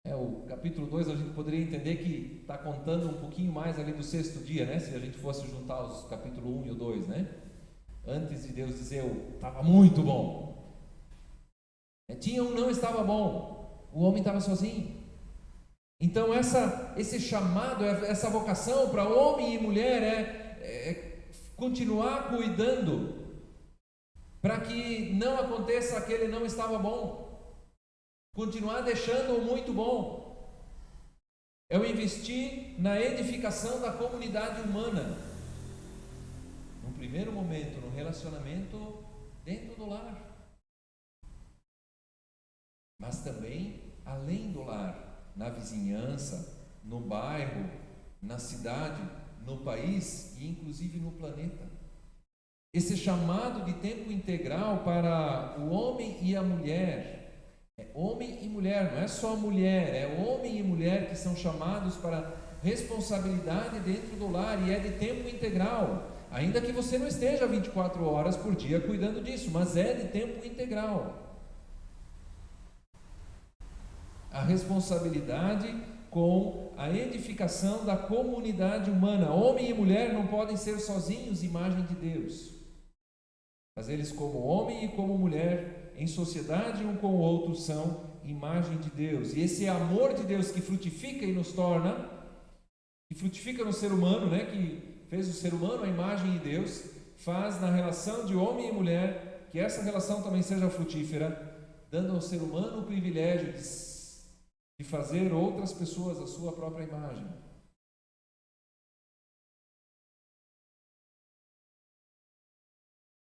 E: O capítulo 2 a gente poderia entender que está contando um pouquinho mais ali do sexto dia, né? Se a gente fosse juntar os capítulo 1 e o 2, né? Antes de Deus dizer, estava muito bom. Tinha não estava bom. O homem estava sozinho. Então esse chamado, essa vocação para homem e mulher é continuar cuidando para que não aconteça aquele não estava bom. Continuar deixando o muito bom. É o investir na edificação da comunidade humana. Num primeiro momento, no relacionamento dentro do lar. Mas também além do lar, na vizinhança, no bairro, na cidade, no país e inclusive no planeta. Esse chamado de tempo integral para o homem e a mulher, homem e mulher, não é só mulher, é homem e mulher que são chamados para responsabilidade dentro do lar, e é de tempo integral, ainda que você não esteja 24 horas por dia cuidando disso, mas é de tempo integral. A responsabilidade com a edificação da comunidade humana. Homem e mulher não podem ser sozinhos imagem de Deus, mas eles, como homem e como mulher, em sociedade um com o outro, são imagem de Deus. E esse amor de Deus que frutifica e nos torna, que frutifica no ser humano, né, que fez o ser humano a imagem de Deus, faz na relação de homem e mulher que essa relação também seja frutífera, dando ao ser humano o privilégio de fazer outras pessoas a sua própria imagem.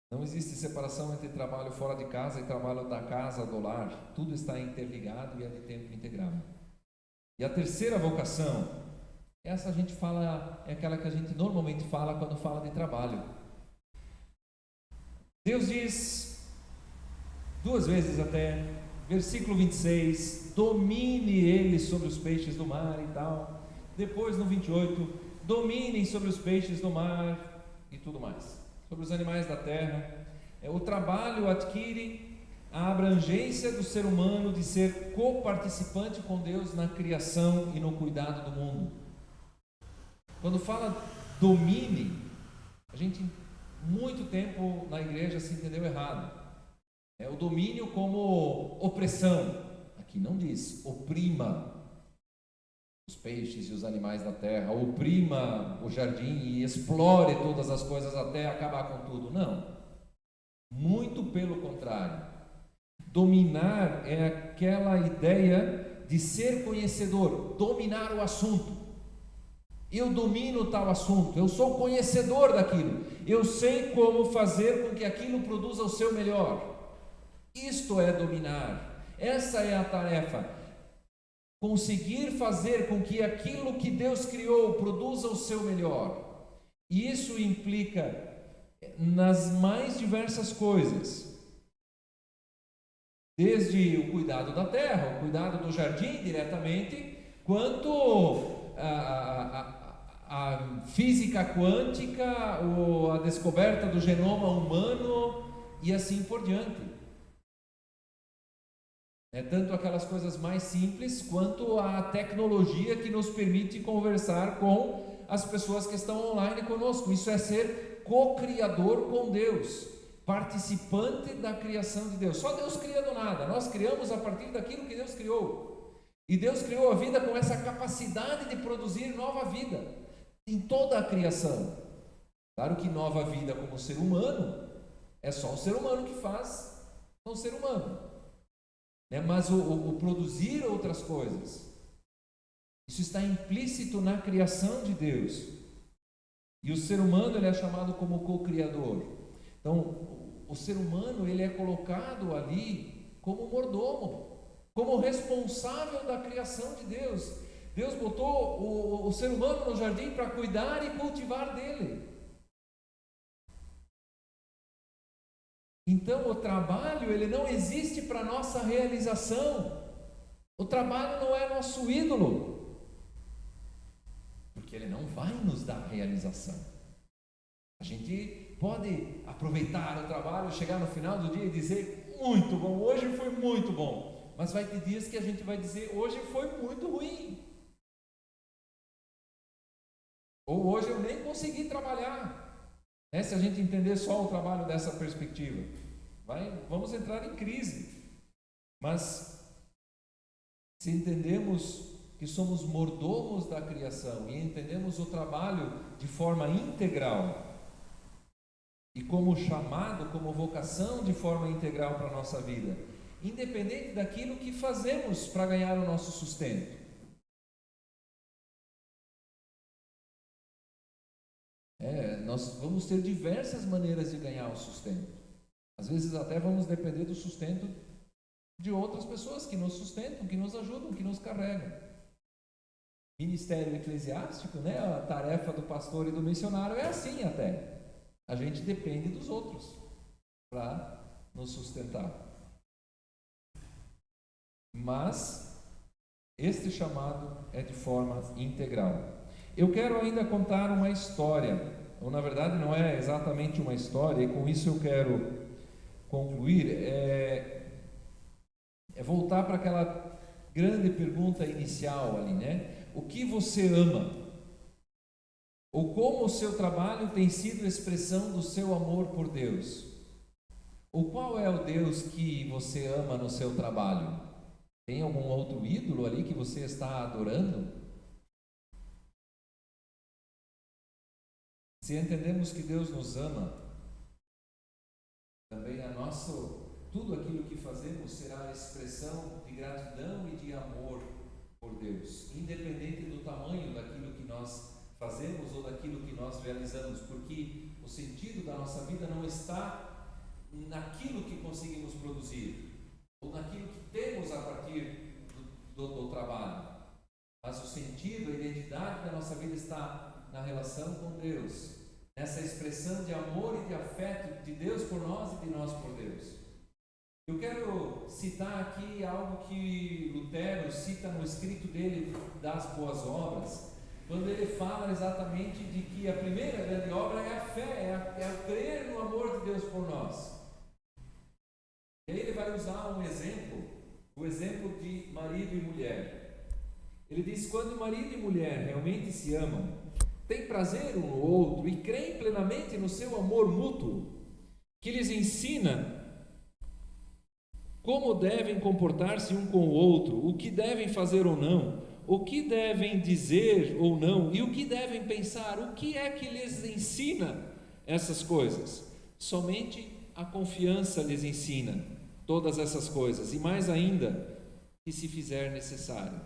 E: Não existe separação entre trabalho fora de casa e trabalho da casa do lar. Tudo está interligado e é de tempo integral. E a terceira vocação, essa a gente fala, é aquela que a gente normalmente fala quando fala de trabalho. Deus diz duas vezes até, versículo 26, domine eles sobre os peixes do mar e tal. Depois no 28, dominem sobre os peixes do mar e tudo mais, sobre os animais da terra. O trabalho adquire a abrangência do ser humano de ser coparticipante com Deus na criação e no cuidado do mundo. Quando fala domine, a gente muito tempo na igreja se entendeu errado. O domínio como opressão. Aqui não diz oprima os peixes e os animais da terra, oprima o jardim e explore todas as coisas até acabar com tudo. Não. Muito pelo contrário. Dominar é aquela ideia de ser conhecedor, dominar o assunto. Eu domino tal assunto, eu sou conhecedor daquilo, eu sei como fazer com que aquilo produza o seu melhor. Isto é dominar, essa é a tarefa, conseguir fazer com que aquilo que Deus criou produza o seu melhor. E isso implica nas mais diversas coisas, desde o cuidado da terra, o cuidado do jardim diretamente, quanto a física quântica, ou a descoberta do genoma humano e assim por diante. Tanto aquelas coisas mais simples quanto a tecnologia que nos permite conversar com as pessoas que estão online conosco. Isso é ser co-criador com Deus, participante da criação de Deus. Só Deus cria do nada, nós criamos a partir daquilo que Deus criou. E Deus criou a vida com essa capacidade de produzir nova vida em toda a criação. Claro que nova vida como ser humano é só o ser humano que faz, não o ser humano. Mas o produzir outras coisas, isso está implícito na criação de Deus. E o ser humano ele é chamado como co-criador. Então, o ser humano ele é colocado ali como mordomo, como responsável da criação de Deus. Deus botou o ser humano no jardim para cuidar e cultivar dele. Então o trabalho ele não existe para nossa realização. O trabalho não é nosso ídolo, porque ele não vai nos dar realização. A gente pode aproveitar o trabalho, chegar no final do dia e dizer muito bom, hoje foi muito bom. mas vai ter dias que a gente vai dizer: hoje foi muito ruim. Ou hoje eu nem consegui trabalhar. Se a gente entender só o trabalho dessa perspectiva, vamos entrar em crise. Mas se entendemos que somos mordomos da criação e entendemos o trabalho de forma integral e como chamado, como vocação de forma integral para a nossa vida, independente daquilo que fazemos para ganhar o nosso sustento. Nós vamos ter diversas maneiras de ganhar o sustento. Às vezes até vamos depender do sustento de outras pessoas que nos sustentam, que nos ajudam, que nos carregam. Ministério eclesiástico, a tarefa do pastor e do missionário é assim até. A gente depende dos outros para nos sustentar. Mas este chamado é de forma integral. Eu quero ainda contar uma história, ou na verdade não é exatamente uma história, e com isso eu quero concluir, voltar para aquela grande pergunta inicial ali, O que você ama? Ou como o seu trabalho tem sido expressão do seu amor por Deus? Ou qual é o Deus que você ama no seu trabalho? Tem algum outro ídolo ali que você está adorando? Se entendemos que Deus nos ama, também tudo aquilo que fazemos será expressão de gratidão e de amor por Deus, independente do tamanho daquilo que nós fazemos ou daquilo que nós realizamos, porque o sentido da nossa vida não está naquilo que conseguimos produzir, ou naquilo que temos a partir do trabalho, mas o sentido, a identidade da nossa vida está na relação com Deus, nessa expressão de amor e de afeto de Deus por nós e de nós por Deus. Eu quero citar aqui algo que Lutero cita no escrito dele das Boas Obras, quando ele fala exatamente de que a primeira grande obra é a fé, é o crer no amor de Deus por nós. E aí ele vai usar um exemplo, o exemplo de marido e mulher. Ele diz: quando marido e mulher realmente se amam, têm prazer um no outro e creem plenamente no seu amor mútuo, que lhes ensina como devem comportar-se um com o outro, o que devem fazer ou não, o que devem dizer ou não e o que devem pensar. O que é que lhes ensina essas coisas? Somente a confiança lhes ensina todas essas coisas, e mais ainda, que se fizer necessário.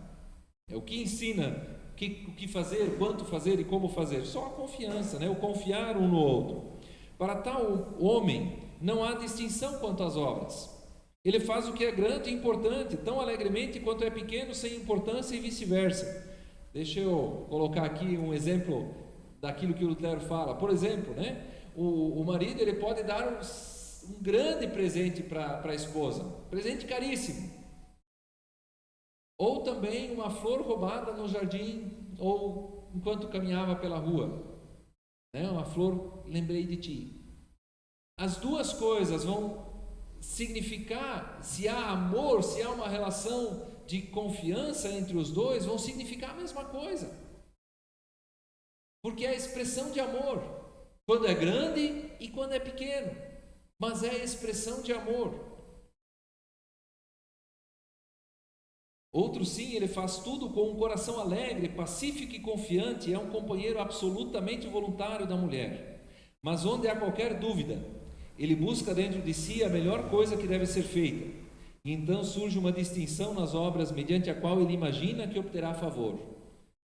E: É o que ensina o que fazer, quanto fazer e como fazer. Só a confiança, o confiar um no outro. Para tal homem não há distinção quanto às obras. Ele faz o que é grande e importante, tão alegremente quanto é pequeno, sem importância, e vice-versa. Deixa eu colocar aqui um exemplo daquilo que o Lutero fala. Por exemplo, o marido ele pode dar um grande presente para a esposa, presente caríssimo. Ou também uma flor roubada no jardim, ou enquanto caminhava pela rua. Uma flor, lembrei de ti. As duas coisas vão significar, se há amor, se há uma relação de confiança entre os dois, vão significar a mesma coisa. Porque é a expressão de amor, quando é grande e quando é pequeno, mas é a expressão de amor. Outro sim, ele faz tudo com um coração alegre, pacífico e confiante, é um companheiro absolutamente voluntário da mulher. Mas onde há qualquer dúvida, ele busca dentro de si a melhor coisa que deve ser feita. E então surge uma distinção nas obras mediante a qual ele imagina que obterá favor.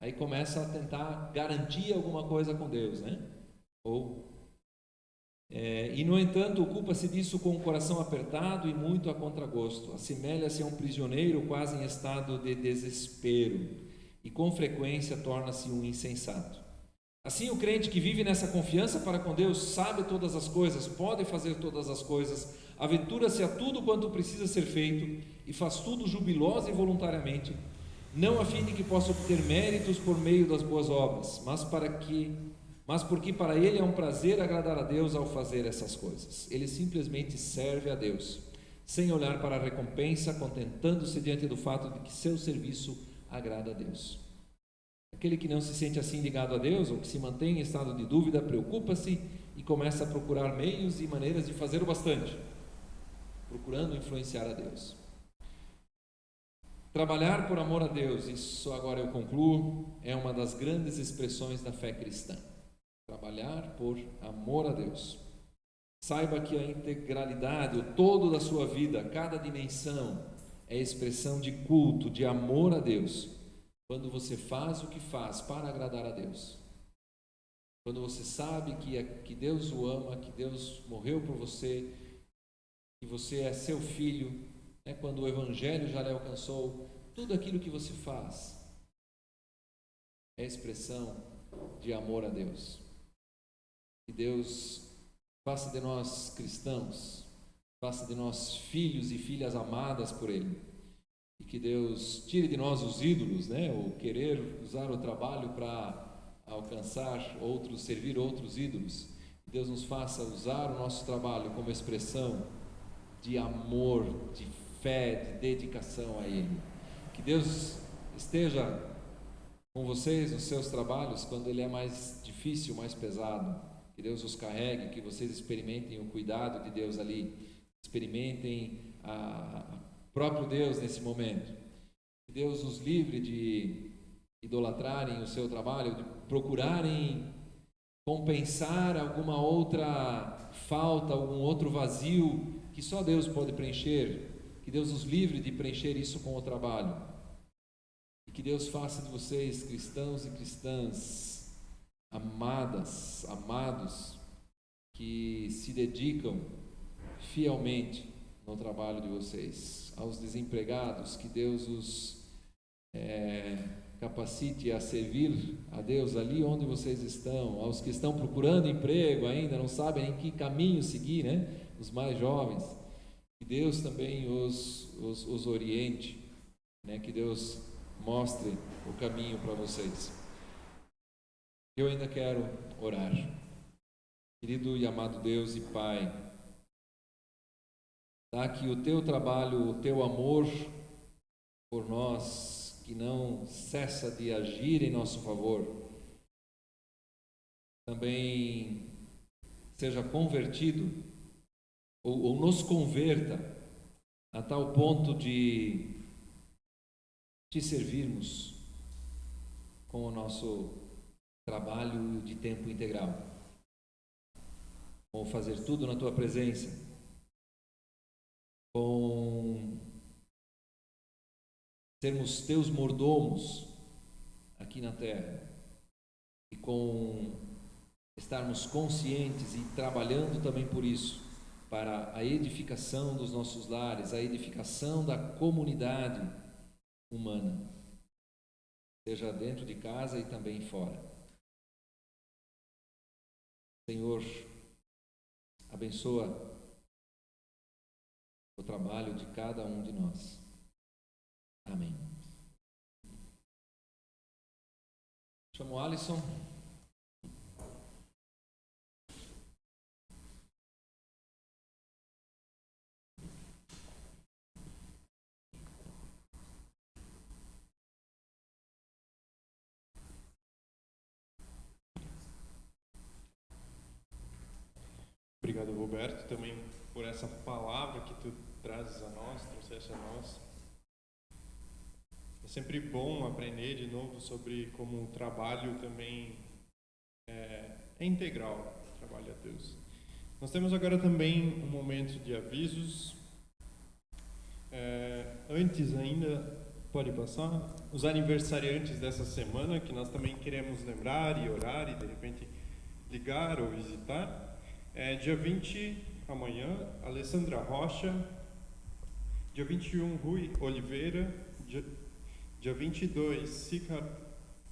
E: Aí começa a tentar garantir alguma coisa com Deus, E no entanto ocupa-se disso com o coração apertado e muito a contragosto. Assemelha-se a um prisioneiro quase em estado de desespero e com frequência torna-se um insensato. Assim, o crente que vive nessa confiança para com Deus sabe todas as coisas, pode fazer todas as coisas, aventura-se a tudo quanto precisa ser feito e faz tudo jubilosa e voluntariamente, não a fim de que possa obter méritos por meio das boas obras, mas porque para ele é um prazer agradar a Deus ao fazer essas coisas. Ele simplesmente serve a Deus, sem olhar para a recompensa, contentando-se diante do fato de que seu serviço agrada a Deus. Aquele que não se sente assim ligado a Deus, ou que se mantém em estado de dúvida, preocupa-se e começa a procurar meios e maneiras de fazer o bastante, procurando influenciar a Deus. Trabalhar por amor a Deus, isso agora eu concluo, é uma das grandes expressões da fé cristã. Trabalhar por amor a Deus. Saiba que a integralidade, o todo da sua vida, cada dimensão, é expressão de culto, de amor a Deus. Quando você faz o que faz para agradar a Deus. Quando você sabe que Deus o ama, que Deus morreu por você, que você é seu filho, né? Quando o Evangelho já lhe alcançou, tudo aquilo que você faz é expressão de amor a Deus. Que Deus faça de nós cristãos, faça de nós filhos e filhas amadas por Ele. E que Deus tire de nós os ídolos, né? O querer usar o trabalho para alcançar outros, servir outros ídolos. Que Deus nos faça usar o nosso trabalho como expressão de amor, de fé, de dedicação a Ele. Que Deus esteja com vocês nos seus trabalhos quando ele é mais difícil, mais pesado. Que Deus os carregue, que vocês experimentem o cuidado de Deus ali, experimentem a próprio Deus nesse momento. Que Deus os livre de idolatrarem o seu trabalho, de procurarem compensar alguma outra falta, algum outro vazio que só Deus pode preencher. Que Deus os livre de preencher isso com o trabalho. E que Deus faça de vocês cristãos e cristãs amadas, amados, que se dedicam fielmente no trabalho de vocês. Aos desempregados, que Deus os capacite a servir a Deus ali onde vocês estão. Aos que estão procurando emprego ainda, não sabem em que caminho seguir, né? Os mais jovens, que Deus também os oriente, né? Que Deus mostre o caminho para vocês. Eu ainda quero orar. Querido e amado Deus e Pai, dá que o Teu trabalho, o Teu amor por nós, que não cessa de agir em nosso favor, também seja convertido ou nos converta a tal ponto de te servirmos com o nosso trabalho de tempo integral, com fazer tudo na Tua presença, com sermos Teus mordomos aqui na terra e com estarmos conscientes e trabalhando também por isso, para a edificação dos nossos lares, a edificação da comunidade humana, seja dentro de casa e também fora. Senhor, abençoa o trabalho de cada um de nós. Amém. Chamo o Alisson.
F: Obrigado, Roberto, também por essa palavra que tu trazes a nós, trouxeste a nós. É sempre bom aprender de novo sobre como o trabalho também é integral, o trabalho a Deus. Nós temos agora também um momento de avisos. Antes ainda, pode passar, os aniversariantes dessa semana, que nós também queremos lembrar e orar e de repente ligar ou visitar. Dia 20, amanhã, Alessandra Rocha. Dia 21, Rui Oliveira. Dia 22, Sica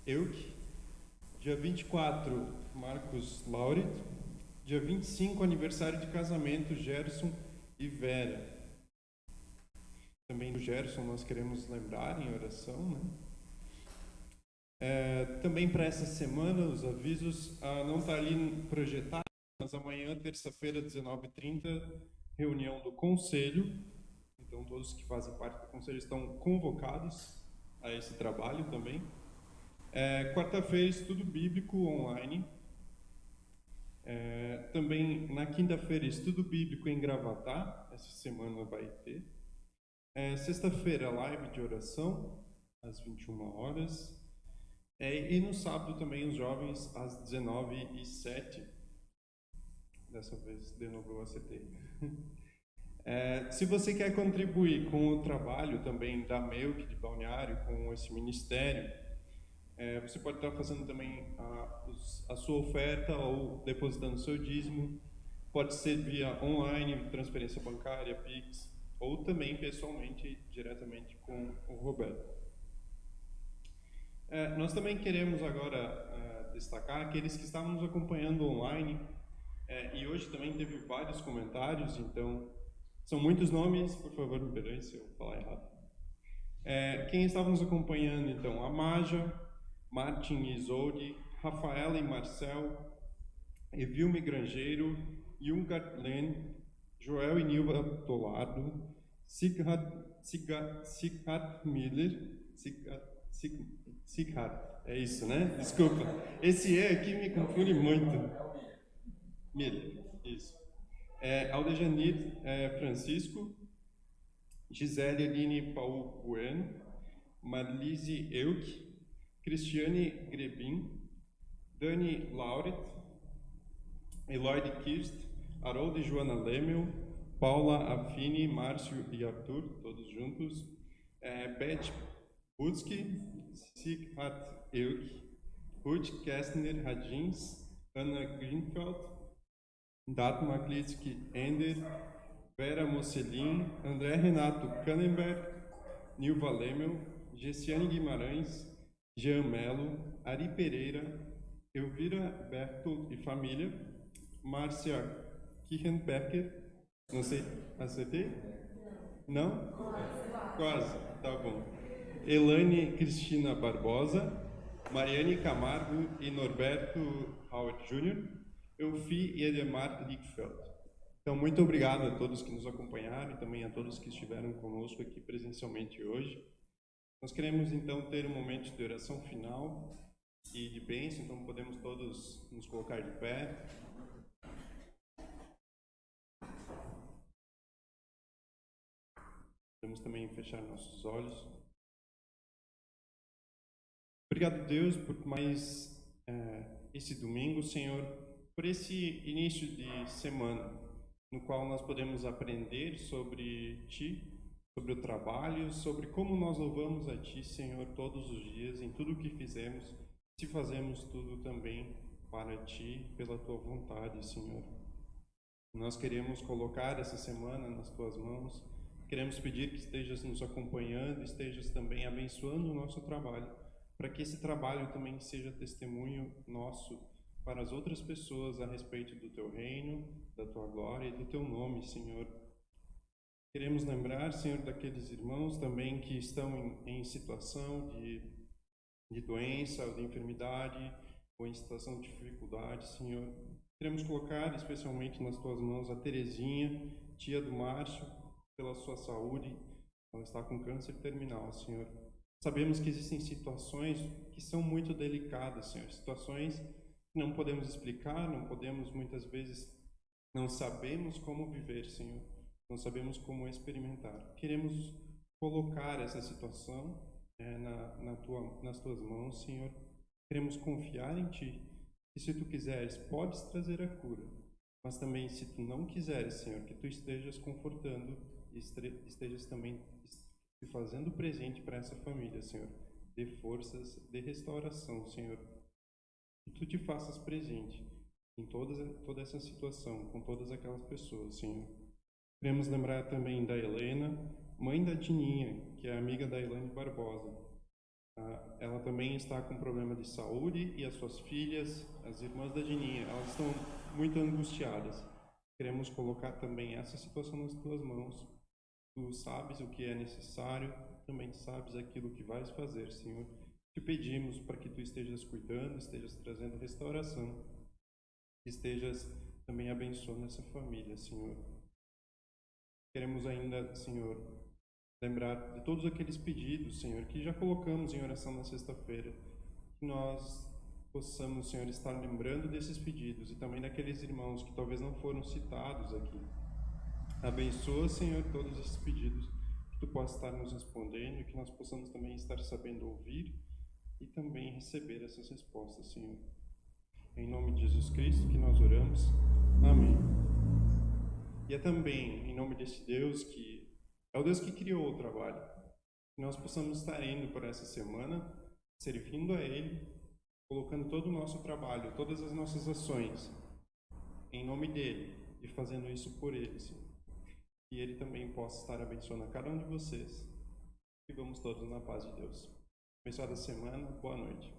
F: Euk. Dia 24, Marcos Laurit. Dia 25, aniversário de casamento, Gerson e Vera. Também do Gerson nós queremos lembrar em oração, né? Também para essa semana, os avisos, não está ali projetado, mas amanhã, terça-feira, 19h30, reunião do Conselho, Então, todos que fazem parte do conselho estão convocados a esse trabalho também. Quarta-feira, estudo bíblico online. Também na quinta-feira, estudo bíblico em Gravatá. Essa semana vai ter. Sexta-feira, live de oração, às 21 horas. E no sábado também, os jovens, às 19h07. Dessa vez, de novo, eu acertei. Se você quer contribuir com o trabalho também da MEUC de Balneário, com esse ministério, você pode estar fazendo também a sua oferta ou depositando seu dízimo. Pode ser via online, transferência bancária, Pix, ou também pessoalmente, diretamente com o Roberto. Nós também queremos agora destacar aqueles que estavam nos acompanhando online, e hoje também teve vários comentários, então são muitos nomes, por favor me perdoem se eu falar errado. Quem estava nos acompanhando, então, a Maja, Martin e Isolde, Rafaela e Marcel, Evilme Grangeiro, Jungar Len, Joel e Nilva Tolardo, Sighard Miller, Sighard, é isso, né? Desculpa. Esse aqui me confunde muito. Miller, isso. Aldejanir Francisco, Gisele Aline Paul Bueno, Marlise Elk, Cristiane Grebin, Dani Lauret, Eloide Kirst, Harold e Joana Lemel, Paula Affini, Márcio e Arthur, todos juntos, Beth Butzki, Sighat Elk, Ruth Kästner Radins, Anna Greenfeld, Dagmar Klitsky Ender, Vera Mocelin, André Renato Kannenberg, Nilva Lemel, Gessiane Guimarães, Jean Melo, Ari Pereira, Elvira Bertold e família, Márcia Kirchenbecker, não sei, acertei? Não? Quase, tá bom. Elane Cristina Barbosa, Mariane Camargo e Norberto Howard Jr., Elfi e Edemar Lickfeld. Então, muito obrigado a todos que nos acompanharam e também a todos que estiveram conosco aqui presencialmente hoje. Nós queremos, então, ter um momento de oração final e de bênção, então podemos todos nos colocar de pé. Podemos também fechar nossos olhos. Obrigado, Deus, por mais esse domingo, Senhor, por esse início de semana, no qual nós podemos aprender sobre Ti, sobre o trabalho, sobre como nós louvamos a Ti, Senhor, todos os dias, em tudo o que fizemos, se fazemos tudo também para Ti, pela Tua vontade, Senhor. Nós queremos colocar essa semana nas Tuas mãos, queremos pedir que estejas nos acompanhando, estejas também abençoando o nosso trabalho, para que esse trabalho também seja testemunho nosso para as outras pessoas a respeito do Teu reino, da Tua glória e do Teu nome, Senhor. Queremos lembrar, Senhor, daqueles irmãos também que estão em situação de doença ou de enfermidade, ou em situação de dificuldade, Senhor. Queremos colocar especialmente nas Tuas mãos a Terezinha, tia do Márcio, pela sua saúde. Ela está com câncer terminal, Senhor. Sabemos que existem situações que são muito delicadas, Senhor. Situações que não podemos explicar, não podemos muitas vezes, não sabemos como viver, Senhor. Não sabemos como experimentar. Queremos colocar essa situação nas Tuas mãos, Senhor. Queremos confiar em Ti. E se Tu quiseres, podes trazer a cura. Mas também, se Tu não quiseres, Senhor, que Tu estejas confortando e estejas também te fazendo presente para essa família, Senhor. Dê forças, dê restauração, Senhor. Que Tu te faças presente em toda essa situação, com todas aquelas pessoas, Senhor. Queremos lembrar também da Helena, mãe da Tininha, que é amiga da Elaine Barbosa. Ela também está com problema de saúde e as suas filhas, as irmãs da Tininha, elas estão muito angustiadas. Queremos colocar também essa situação nas Tuas mãos. Tu sabes o que é necessário, também sabes aquilo que vais fazer, Senhor. Te pedimos para que Tu estejas cuidando, estejas trazendo restauração, estejas também abençoando essa família, Senhor. queremos ainda, Senhor, lembrar de todos aqueles pedidos, Senhor, que já colocamos em oração na sexta-feira. Que nós possamos, Senhor, estar lembrando desses pedidos e também daqueles irmãos que talvez não foram citados aqui. Abençoa, Senhor, todos esses pedidos, que Tu possa estar nos respondendo e que nós possamos também estar sabendo ouvir e também receber essas respostas, Senhor. Em nome de Jesus Cristo que nós oramos. Amém. E é também em nome desse Deus que é o Deus que criou o trabalho, que nós possamos estar indo por essa semana, servindo a Ele, colocando todo o nosso trabalho, todas as nossas ações em nome dEle e fazendo isso por Ele, Senhor. Que Ele também possa estar abençoando a cada um de vocês. E vamos todos na paz de Deus. Abençoada semana, boa noite.